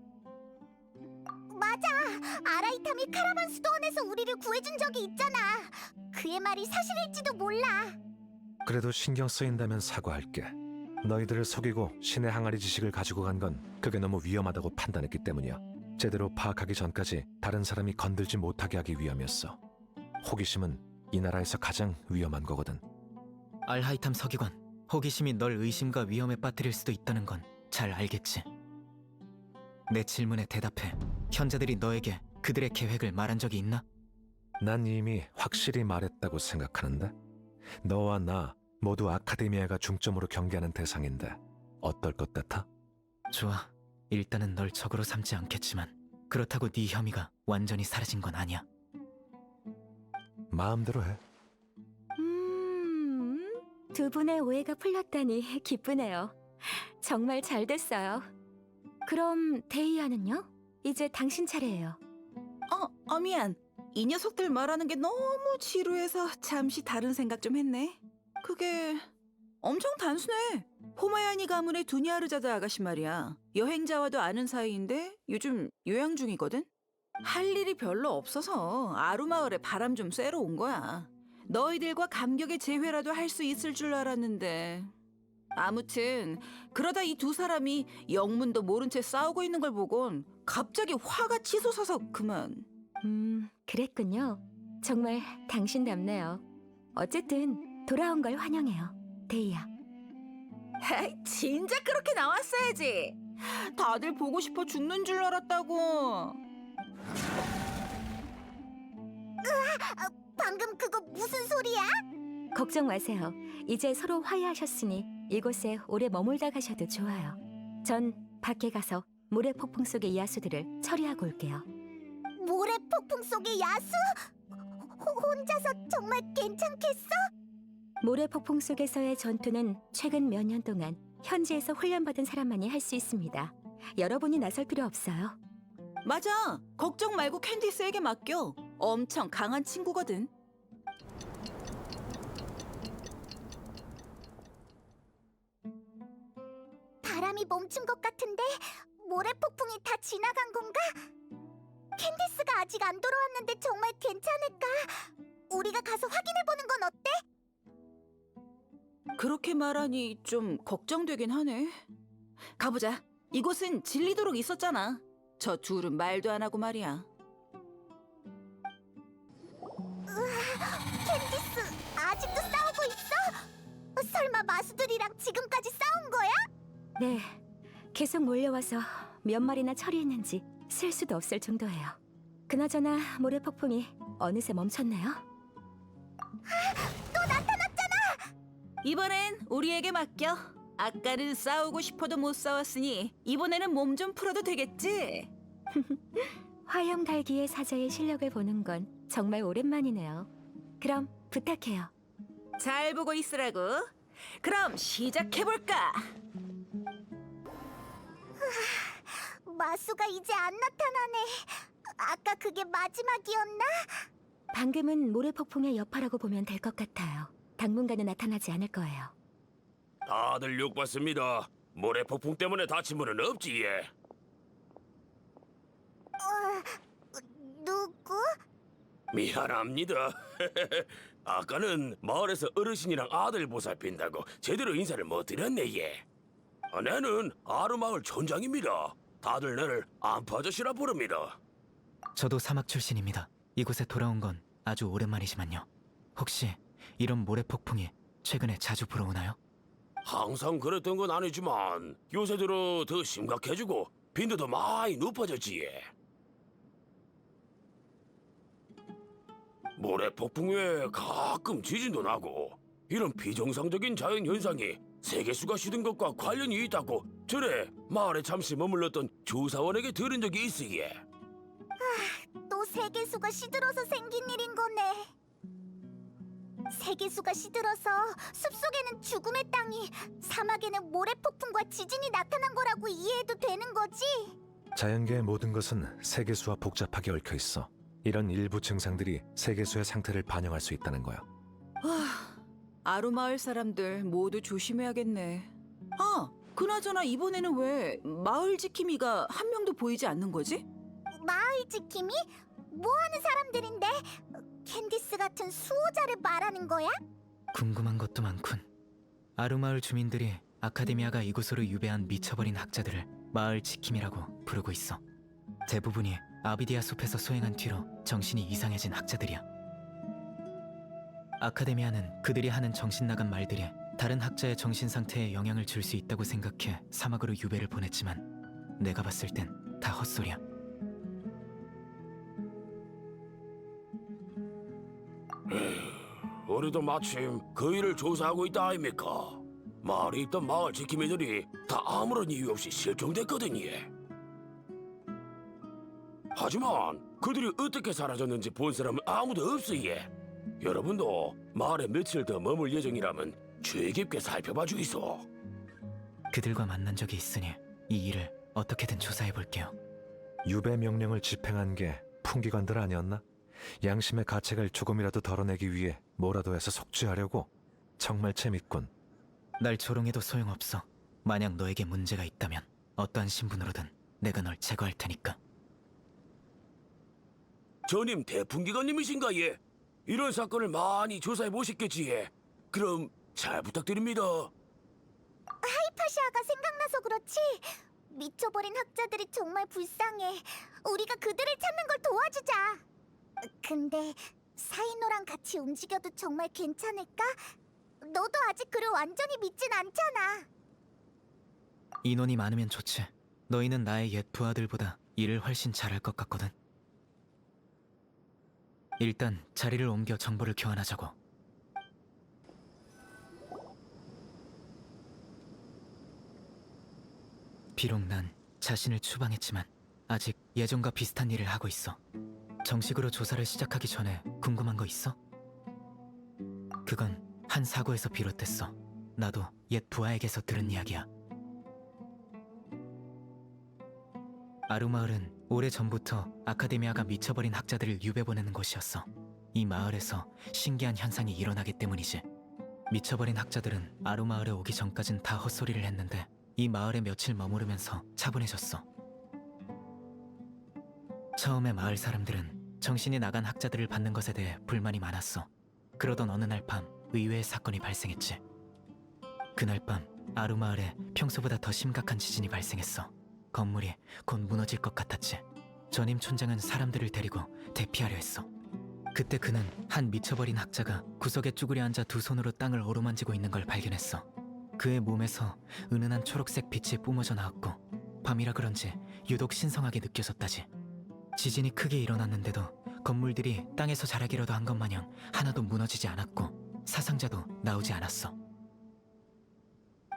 A: 맞아! 아라이탐이 카라반 수도원에서 우리를 구해준 적이 있잖아. 그의 말이 사실일지도 몰라.
H: 그래도 신경 쓰인다면 사과할게. 너희들을 속이고 신의 항아리 지식을 가지고 간 건 그게 너무 위험하다고 판단했기 때문이야. 제대로 파악하기 전까지 다른 사람이 건들지 못하게 하기 위함이었어. 호기심은 이 나라에서 가장 위험한 거거든.
K: 알하이탐 서기관, 호기심이 널 의심과 위험에 빠뜨릴 수도 있다는 건 잘 알겠지. 내 질문에 대답해. 현자들이 너에게 그들의 계획을 말한 적이 있나?
H: 난 이미 확실히 말했다고 생각하는데, 너와 나 모두 아카데미아가 중점으로 경계하는 대상인데 어떨 것 같아?
K: 좋아. 일단은 널 적으로 삼지 않겠지만 그렇다고 네 혐의가 완전히 사라진 건 아니야.
H: 마음대로 해.
B: 두 분의 오해가 풀렸다니 기쁘네요. 정말 잘 됐어요. 그럼 데이아는요? 이제 당신 차례예요.
J: 미안. 이 녀석들 말하는 게 너무 지루해서 잠시 다른 생각 좀 했네. 그게 엄청 단순해. 포마야니 가문의 두니아르자드 아가씨 말이야. 여행자와도 아는 사이인데 요즘 요양 중이거든? 할 일이 별로 없어서 아루마을에 바람 좀 쐬러 온 거야. 너희들과 감격의 재회라도 할 수 있을 줄 알았는데. 아무튼 그러다 이 두 사람이 영문도 모른 채 싸우고 있는 걸 보곤 갑자기 화가 치솟아서 그만.
B: 그랬군요. 정말 당신답네요. 어쨌든 돌아온 걸 환영해요, 데이아.
J: 헤이, 진짜 그렇게 나왔어야지. 다들 보고 싶어 죽는 줄 알았다고.
A: 방금 그거 무슨 소리야?
B: 걱정 마세요. 이제 서로 화해하셨으니 이곳에 오래 머물다 가셔도 좋아요. 전 밖에 가서 모래 폭풍 속의 야수들을 처리하고 올게요.
A: 모래 폭풍 속의 야수? 혼자서 정말 괜찮겠어?
B: 모래 폭풍 속에서의 전투는 최근 몇 년 동안 현지에서 훈련받은 사람만이 할 수 있습니다. 여러분이 나설 필요 없어요.
J: 맞아. 걱정 말고 캔디스에게 맡겨. 엄청 강한 친구거든.
A: 바람이 멈춘 것 같은데 모래 폭풍이 다 지나간 건가? 캔디스가 아직 안 돌아왔는데 정말 괜찮을까? 우리가 가서 확인해보는 건 어때?
J: 그렇게 말하니 좀 걱정되긴 하네. 가보자. 이곳은 질리도록 있었잖아. 저 둘은 말도 안 하고 말이야.
A: 캔디스 아직도 싸우고 있어? 설마 마수들이랑 지금까지 싸운 거야?
B: 네, 계속 몰려와서 몇 마리나 처리했는지 셀 수도 없을 정도예요. 그나저나 모래 폭풍이 어느새 멈췄네요.
J: 이번엔 우리에게 맡겨. 아까는 싸우고 싶어도 못 싸웠으니 이번에는 몸 좀 풀어도 되겠지?
B: 화염 달기의 사자의 실력을 보는 건 정말 오랜만이네요. 그럼 부탁해요.
J: 잘 보고 있으라고. 그럼 시작해볼까?
A: 마수가 이제 안 나타나네. 아까 그게 마지막이었나?
B: 방금은 모래 폭풍의 여파라고 보면 될 것 같아요. 당분간은 나타나지 않을 거예요.
F: 다들 욕받습니다. 모래 폭풍 때문에 다친 분은 없지 예.
A: 누구?
F: 미안합니다. 아까는 마을에서 어르신이랑 아들 보살핀다고 제대로 인사를 못 드렸네 예. 내는 아루마을 촌장입니다. 다들 나를 안파 아저씨라 부릅니다.
K: 저도 사막 출신입니다. 이곳에 돌아온 건 아주 오랜만이지만요. 혹시 이런 모래 폭풍이 최근에 자주 불어오나요?
F: 항상 그랬던 건 아니지만 요새 들어 더 심각해지고 빈도도 많이 높아졌지 예. 모래 폭풍 외에 가끔 지진도 나고 이런 비정상적인 자연 현상이 세계수가 시든 것과 관련이 있다고 전에 마을에 잠시 머물렀던 조사원에게 들은 적이 있으예.
A: 또 세계수가 시들어서 생긴 일인 거네. 세계수가 시들어서 숲속에는 죽음의 땅이, 사막에는 모래폭풍과 지진이 나타난 거라고 이해해도 되는 거지?
H: 자연계의 모든 것은 세계수와 복잡하게 얽혀 있어. 이런 일부 증상들이 세계수의 상태를 반영할 수 있다는 거야.
J: 아루마을 사람들 모두 조심해야겠네. 아, 그나저나 이번에는 왜 마을 지킴이가 한 명도 보이지 않는 거지?
A: 마을 지킴이? 뭐 하는 사람들인데? 캔디스 같은 수호자를 말하는 거야?
K: 궁금한 것도 많군. 아루마을 주민들이 아카데미아가 이곳으로 유배한 미쳐버린 학자들을 마을 지킴이라고 부르고 있어. 대부분이 아비디아 숲에서 소행한 뒤로 정신이 이상해진 학자들이야. 아카데미아는 그들이 하는 정신 나간 말들이 다른 학자의 정신 상태에 영향을 줄 수 있다고 생각해 사막으로 유배를 보냈지만 내가 봤을 땐 다 헛소리야.
F: 우리도 마침 그 일을 조사하고 있다 아닙니까? 마을에 있던 마을 지킴이들이 다 아무런 이유 없이 실종됐거든요. 하지만 그들이 어떻게 사라졌는지 본 사람은 아무도 없어요. 여러분도 마을에 며칠 더 머물 예정이라면 주의 깊게 살펴봐 주이소.
K: 그들과 만난 적이 있으니 이 일을 어떻게든 조사해 볼게요.
H: 유배 명령을 집행한 게 풍기관들 아니었나? 양심의 가책을 조금이라도 덜어내기 위해 뭐라도 해서 속죄하려고. 정말 재밌군.
K: 날 조롱해도 소용없어. 만약 너에게 문제가 있다면 어떠한 신분으로든 내가 널 제거할 테니까.
F: 전임 대풍기관님이신가 예? 이런 사건을 많이 조사해 보셨겠지 예? 그럼 잘 부탁드립니다.
A: 하이파시아가 생각나서 그렇지? 미쳐버린 학자들이 정말 불쌍해. 우리가 그들을 찾는 걸 도와주자. 근데 사이노랑 같이 움직여도 정말 괜찮을까? 너도 아직 그를 완전히 믿진 않잖아.
K: 인원이 많으면 좋지. 너희는 나의 옛 부하들보다 일을 훨씬 잘할 것 같거든. 일단 자리를 옮겨 정보를 교환하자고. 비록 난 자신을 추방했지만 아직 예전과 비슷한 일을 하고 있어. 정식으로 조사를 시작하기 전에 궁금한 거 있어? 그건 한 사고에서 비롯됐어. 나도 옛 부하에게서 들은 이야기야. 아루마을은 오래전부터 아카데미아가 미쳐버린 학자들을 유배 보내는 곳이었어. 이 마을에서 신기한 현상이 일어나기 때문이지. 미쳐버린 학자들은 아루마을에 오기 전까진 다 헛소리를 했는데 이 마을에 며칠 머무르면서 차분해졌어. 처음에 마을 사람들은 정신이 나간 학자들을 받는 것에 대해 불만이 많았어. 그러던 어느 날 밤 의외의 사건이 발생했지. 그날 밤 아루마을에 평소보다 더 심각한 지진이 발생했어. 건물이 곧 무너질 것 같았지. 전임 촌장은 사람들을 데리고 대피하려 했어. 그때 그는 한 미쳐버린 학자가 구석에 쭈그려 앉아 두 손으로 땅을 어루만지고 있는 걸 발견했어. 그의 몸에서 은은한 초록색 빛이 뿜어져 나왔고 밤이라 그런지 유독 신성하게 느껴졌다지. 지진이 크게 일어났는데도 건물들이 땅에서 자라기라도 한 것 마냥 하나도 무너지지 않았고 사상자도 나오지 않았어.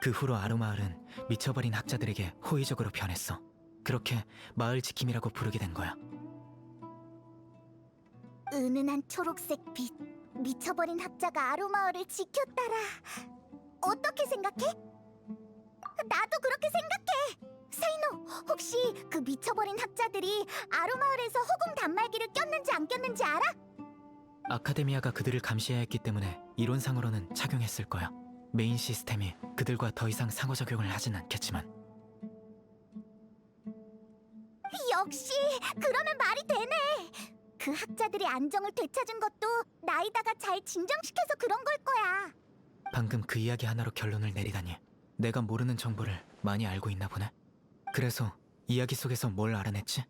K: 그 후로 아루마을은 미쳐버린 학자들에게 호의적으로 변했어. 그렇게 마을 지킴이라고 부르게 된 거야.
A: 은은한 초록색 빛, 미쳐버린 학자가 아루마을을 지켰다라. 어떻게 생각해? 나도 그렇게 생각해. 사이노, 혹시 그 미쳐버린 학자들이 아루마을에서 허공 단말기를 꼈는지 안 꼈는지 알아?
K: 아카데미아가 그들을 감시해야 했기 때문에 이론상으로는 착용했을 거야. 메인 시스템이 그들과 더 이상 상호작용을 하진 않겠지만.
A: 역시 그러면 말이 되네. 그 학자들이 안정을 되찾은 것도 나이다가 잘 진정시켜서 그런 걸 거야.
K: 방금 그 이야기 하나로 결론을 내리다니. 내가 모르는 정보를 많이 알고 있나 보네. 그래서 이야기 속에서 뭘 알아냈지?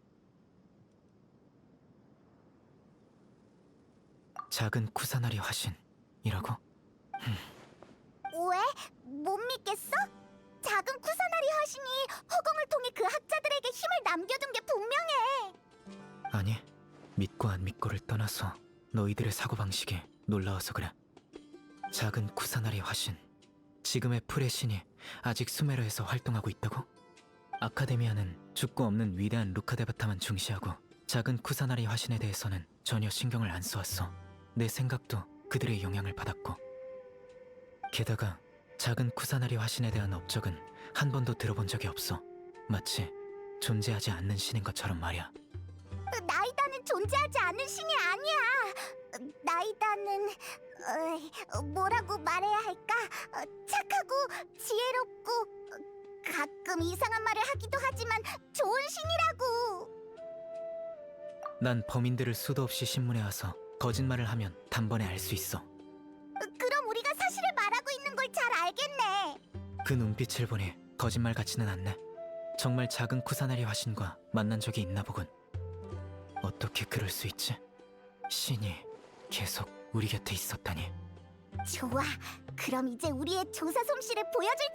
K: 작은 쿠사나리 화신이라고?
A: 왜? 못 믿겠어? 작은 쿠사나리 화신이 허공을 통해 그 학자들에게 힘을 남겨둔 게 분명해.
K: 아니, 믿고 안 믿고를 떠나서 너희들의 사고방식이 놀라워서 그래. 작은 쿠사나리 화신, 지금의 풀의 신이 아직 수메르에서 활동하고 있다고? 아카데미아는 죽고 없는 위대한 루카데바타만 중시하고 작은 쿠사나리 화신에 대해서는 전혀 신경을 안 써왔어. 내 생각도 그들의 영향을 받았고. 게다가 작은 쿠사나리 화신에 대한 업적은 한 번도 들어본 적이 없어. 마치 존재하지 않는 신인 것처럼 말이야.
A: 나이다는 존재하지 않는 신이 아니야. 나이다는 뭐라고 말해야 할까? 착하고 지혜롭고 가끔 이상한 말을 하기도 하지만 좋은 신이라고.
K: 난 범인들을 수도 없이 신문에 와서 거짓말을 하면 단번에 알 수 있어.
A: 그럼 우리가 사실을 말하고 있는 걸 잘 알겠네.
K: 그 눈빛을 보니 거짓말 같지는 않네. 정말 작은 쿠사나리 화신과 만난 적이 있나 보군. 어떻게 그럴 수 있지? 신이 계속 우리 곁에 있었다니.
A: 좋아. 그럼 이제 우리의 조사 솜씨를 보여줄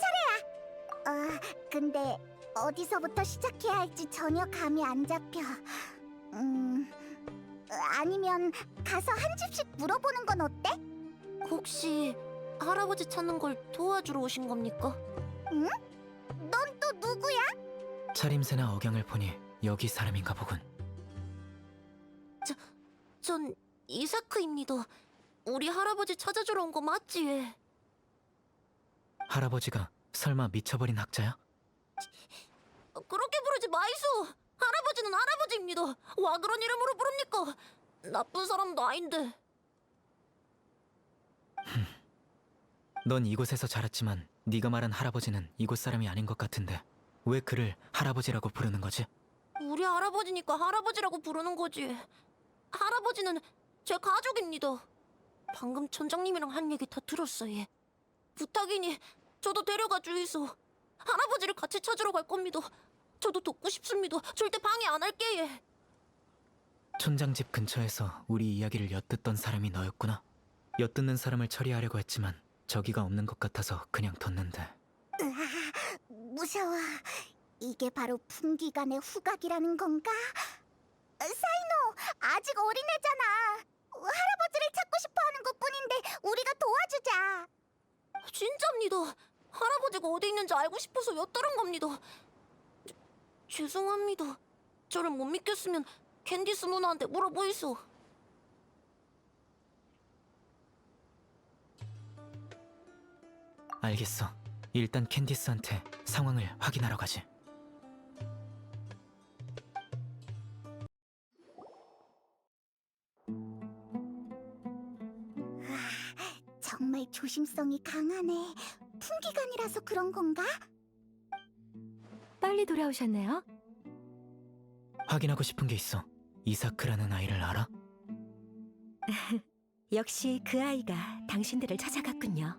A: 차례야. 근데 어디서부터 시작해야 할지 전혀 감이 안 잡혀. 아니면 가서 한 집씩 물어보는 건 어때?
L: 혹시 할아버지 찾는 걸 도와주러 오신 겁니까?
A: 응? 넌 또 누구야?
K: 차림새나 억양을 보니 여기 사람인가 보군.
L: 전 이사크입니다. 우리 할아버지 찾아주러 온 거 맞지?
K: 할아버지가 설마 미쳐버린 학자야?
L: 그렇게 부르지 마이소! 할아버지는 할아버지입니다. 와 그런 이름으로 부릅니까? 나쁜 사람도 아닌데.
K: 넌 이곳에서 자랐지만 네가 말한 할아버지는 이곳 사람이 아닌 것 같은데 왜 그를 할아버지라고 부르는 거지?
L: 우리 할아버지니까 할아버지라고 부르는 거지. 할아버지는 제 가족입니다. 방금 천장님이랑 한 얘기 다 들었어요. 부탁이니 저도 데려가 주이소. 할아버지를 같이 찾으러 갈 겁니다. 저도 돕고 싶습니다. 절대 방해 안 할게요.
K: 촌장집 근처에서 우리 이야기를 엿듣던 사람이 너였구나. 엿듣는 사람을 처리하려고 했지만 저기가 없는 것 같아서 그냥 뒀는데.
A: 무서워. 이게 바로 풍기간의 후각이라는 건가? 사이노, 아직 어린애잖아. 할아버지를 찾고 싶어하는 것뿐인데 우리가 도와주자.
L: 진짜입니다. 할아버지가 어디 있는지 알고 싶어서 엿들은 겁니다. 죄송합니다. 저를 못 믿겠으면 캔디스 누나한테 물어보이소.
K: 알겠어. 일단 캔디스한테 상황을 확인하러 가지.
A: 정말 조심성이 강하네. 풍기간이라서 그런 건가?
D: 빨리 돌아오셨네요.
K: 확인하고 싶은 게 있어. 이사크라는 아이를 알아?
B: 역시 그 아이가 당신들을 찾아갔군요.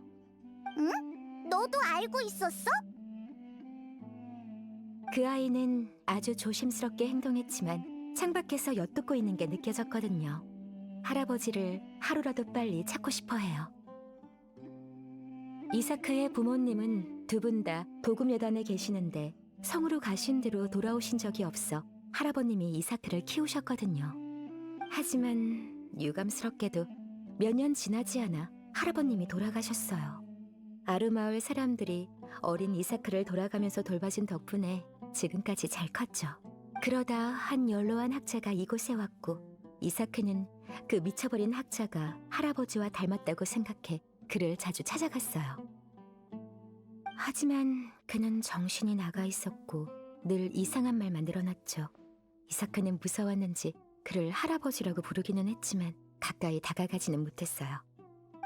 A: 응? 너도 알고 있었어?
B: 그 아이는 아주 조심스럽게 행동했지만 창밖에서 엿듣고 있는 게 느껴졌거든요. 할아버지를 하루라도 빨리 찾고 싶어해요. 이사크의 부모님은 두 분 다 도금여단에 계시는데 성으로 가신 뒤로 돌아오신 적이 없어 할아버님이 이사크를 키우셨거든요. 하지만 유감스럽게도 몇 년 지나지 않아 할아버님이 돌아가셨어요. 아르마을 사람들이 어린 이사크를 돌아가면서 돌봐준 덕분에 지금까지 잘 컸죠. 그러다 한 연로한 학자가 이곳에 왔고 이사크는 그 미쳐버린 학자가 할아버지와 닮았다고 생각해 그를 자주 찾아갔어요. 하지만 그는 정신이 나가 있었고 늘 이상한 말만 늘어났죠. 이사크는 무서웠는지 그를 할아버지라고 부르기는 했지만 가까이 다가가지는 못했어요.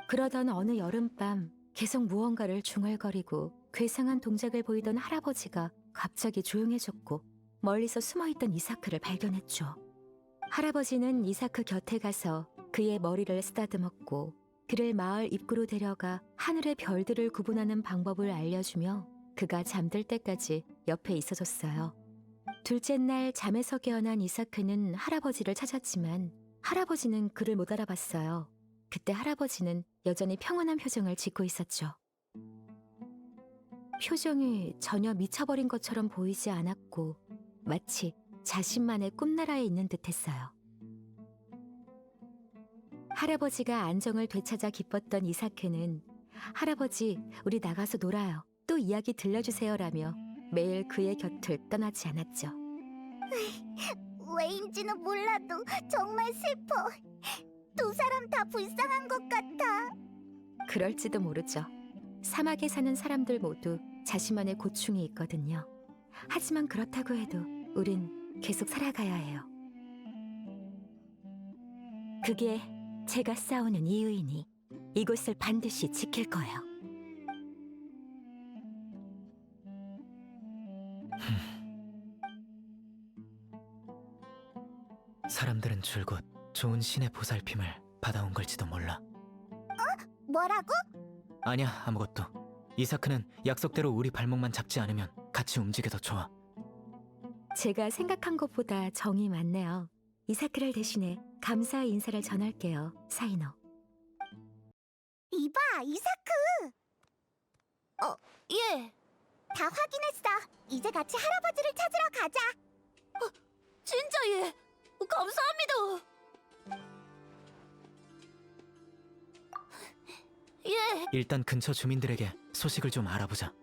B: 그러던 어느 여름밤 계속 무언가를 중얼거리고 괴상한 동작을 보이던 할아버지가 갑자기 조용해졌고 멀리서 숨어있던 이사크를 발견했죠. 할아버지는 이사크 곁에 가서 그의 머리를 쓰다듬었고 그를 마을 입구로 데려가 하늘의 별들을 구분하는 방법을 알려주며 그가 잠들 때까지 옆에 있어줬어요. 둘째 날 잠에서 깨어난 이사크는 할아버지를 찾았지만 할아버지는 그를 못 알아봤어요. 그때 할아버지는 여전히 평온한 표정을 짓고 있었죠. 표정이 전혀 미쳐버린 것처럼 보이지 않았고 마치 자신만의 꿈나라에 있는 듯했어요. 할아버지가 안정을 되찾아 기뻤던 이사크는 할아버지, 우리 나가서 놀아요. 또 이야기 들려주세요라며 매일 그의 곁을 떠나지 않았죠.
A: 왜인지는 몰라도 정말 슬퍼. 두 사람 다 불쌍한 것 같아.
B: 그럴지도 모르죠. 사막에 사는 사람들 모두 자신만의 고충이 있거든요. 하지만 그렇다고 해도 우린 계속 살아가야 해요. 그게 제가 싸우는 이유이니 이곳을 반드시 지킬 거예요.
K: 사람들은 줄곧 좋은 신의 보살핌을 받아온 걸지도 몰라.
A: 뭐라고?
K: 아니야, 아무것도. 이사크는 약속대로 우리 발목만 잡지 않으면 같이 움직여도 좋아.
B: 제가 생각한 것보다 정이 많네요. 이사크를 대신해 감사의 인사를 전할게요, 사이노.
A: 이봐, 이사크.
L: 예.
A: 다 확인했어. 이제 같이 할아버지를 찾으러 가자.
L: 진짜 예. 감사합니다. 예.
K: 일단 근처 주민들에게 소식을 좀 알아보자.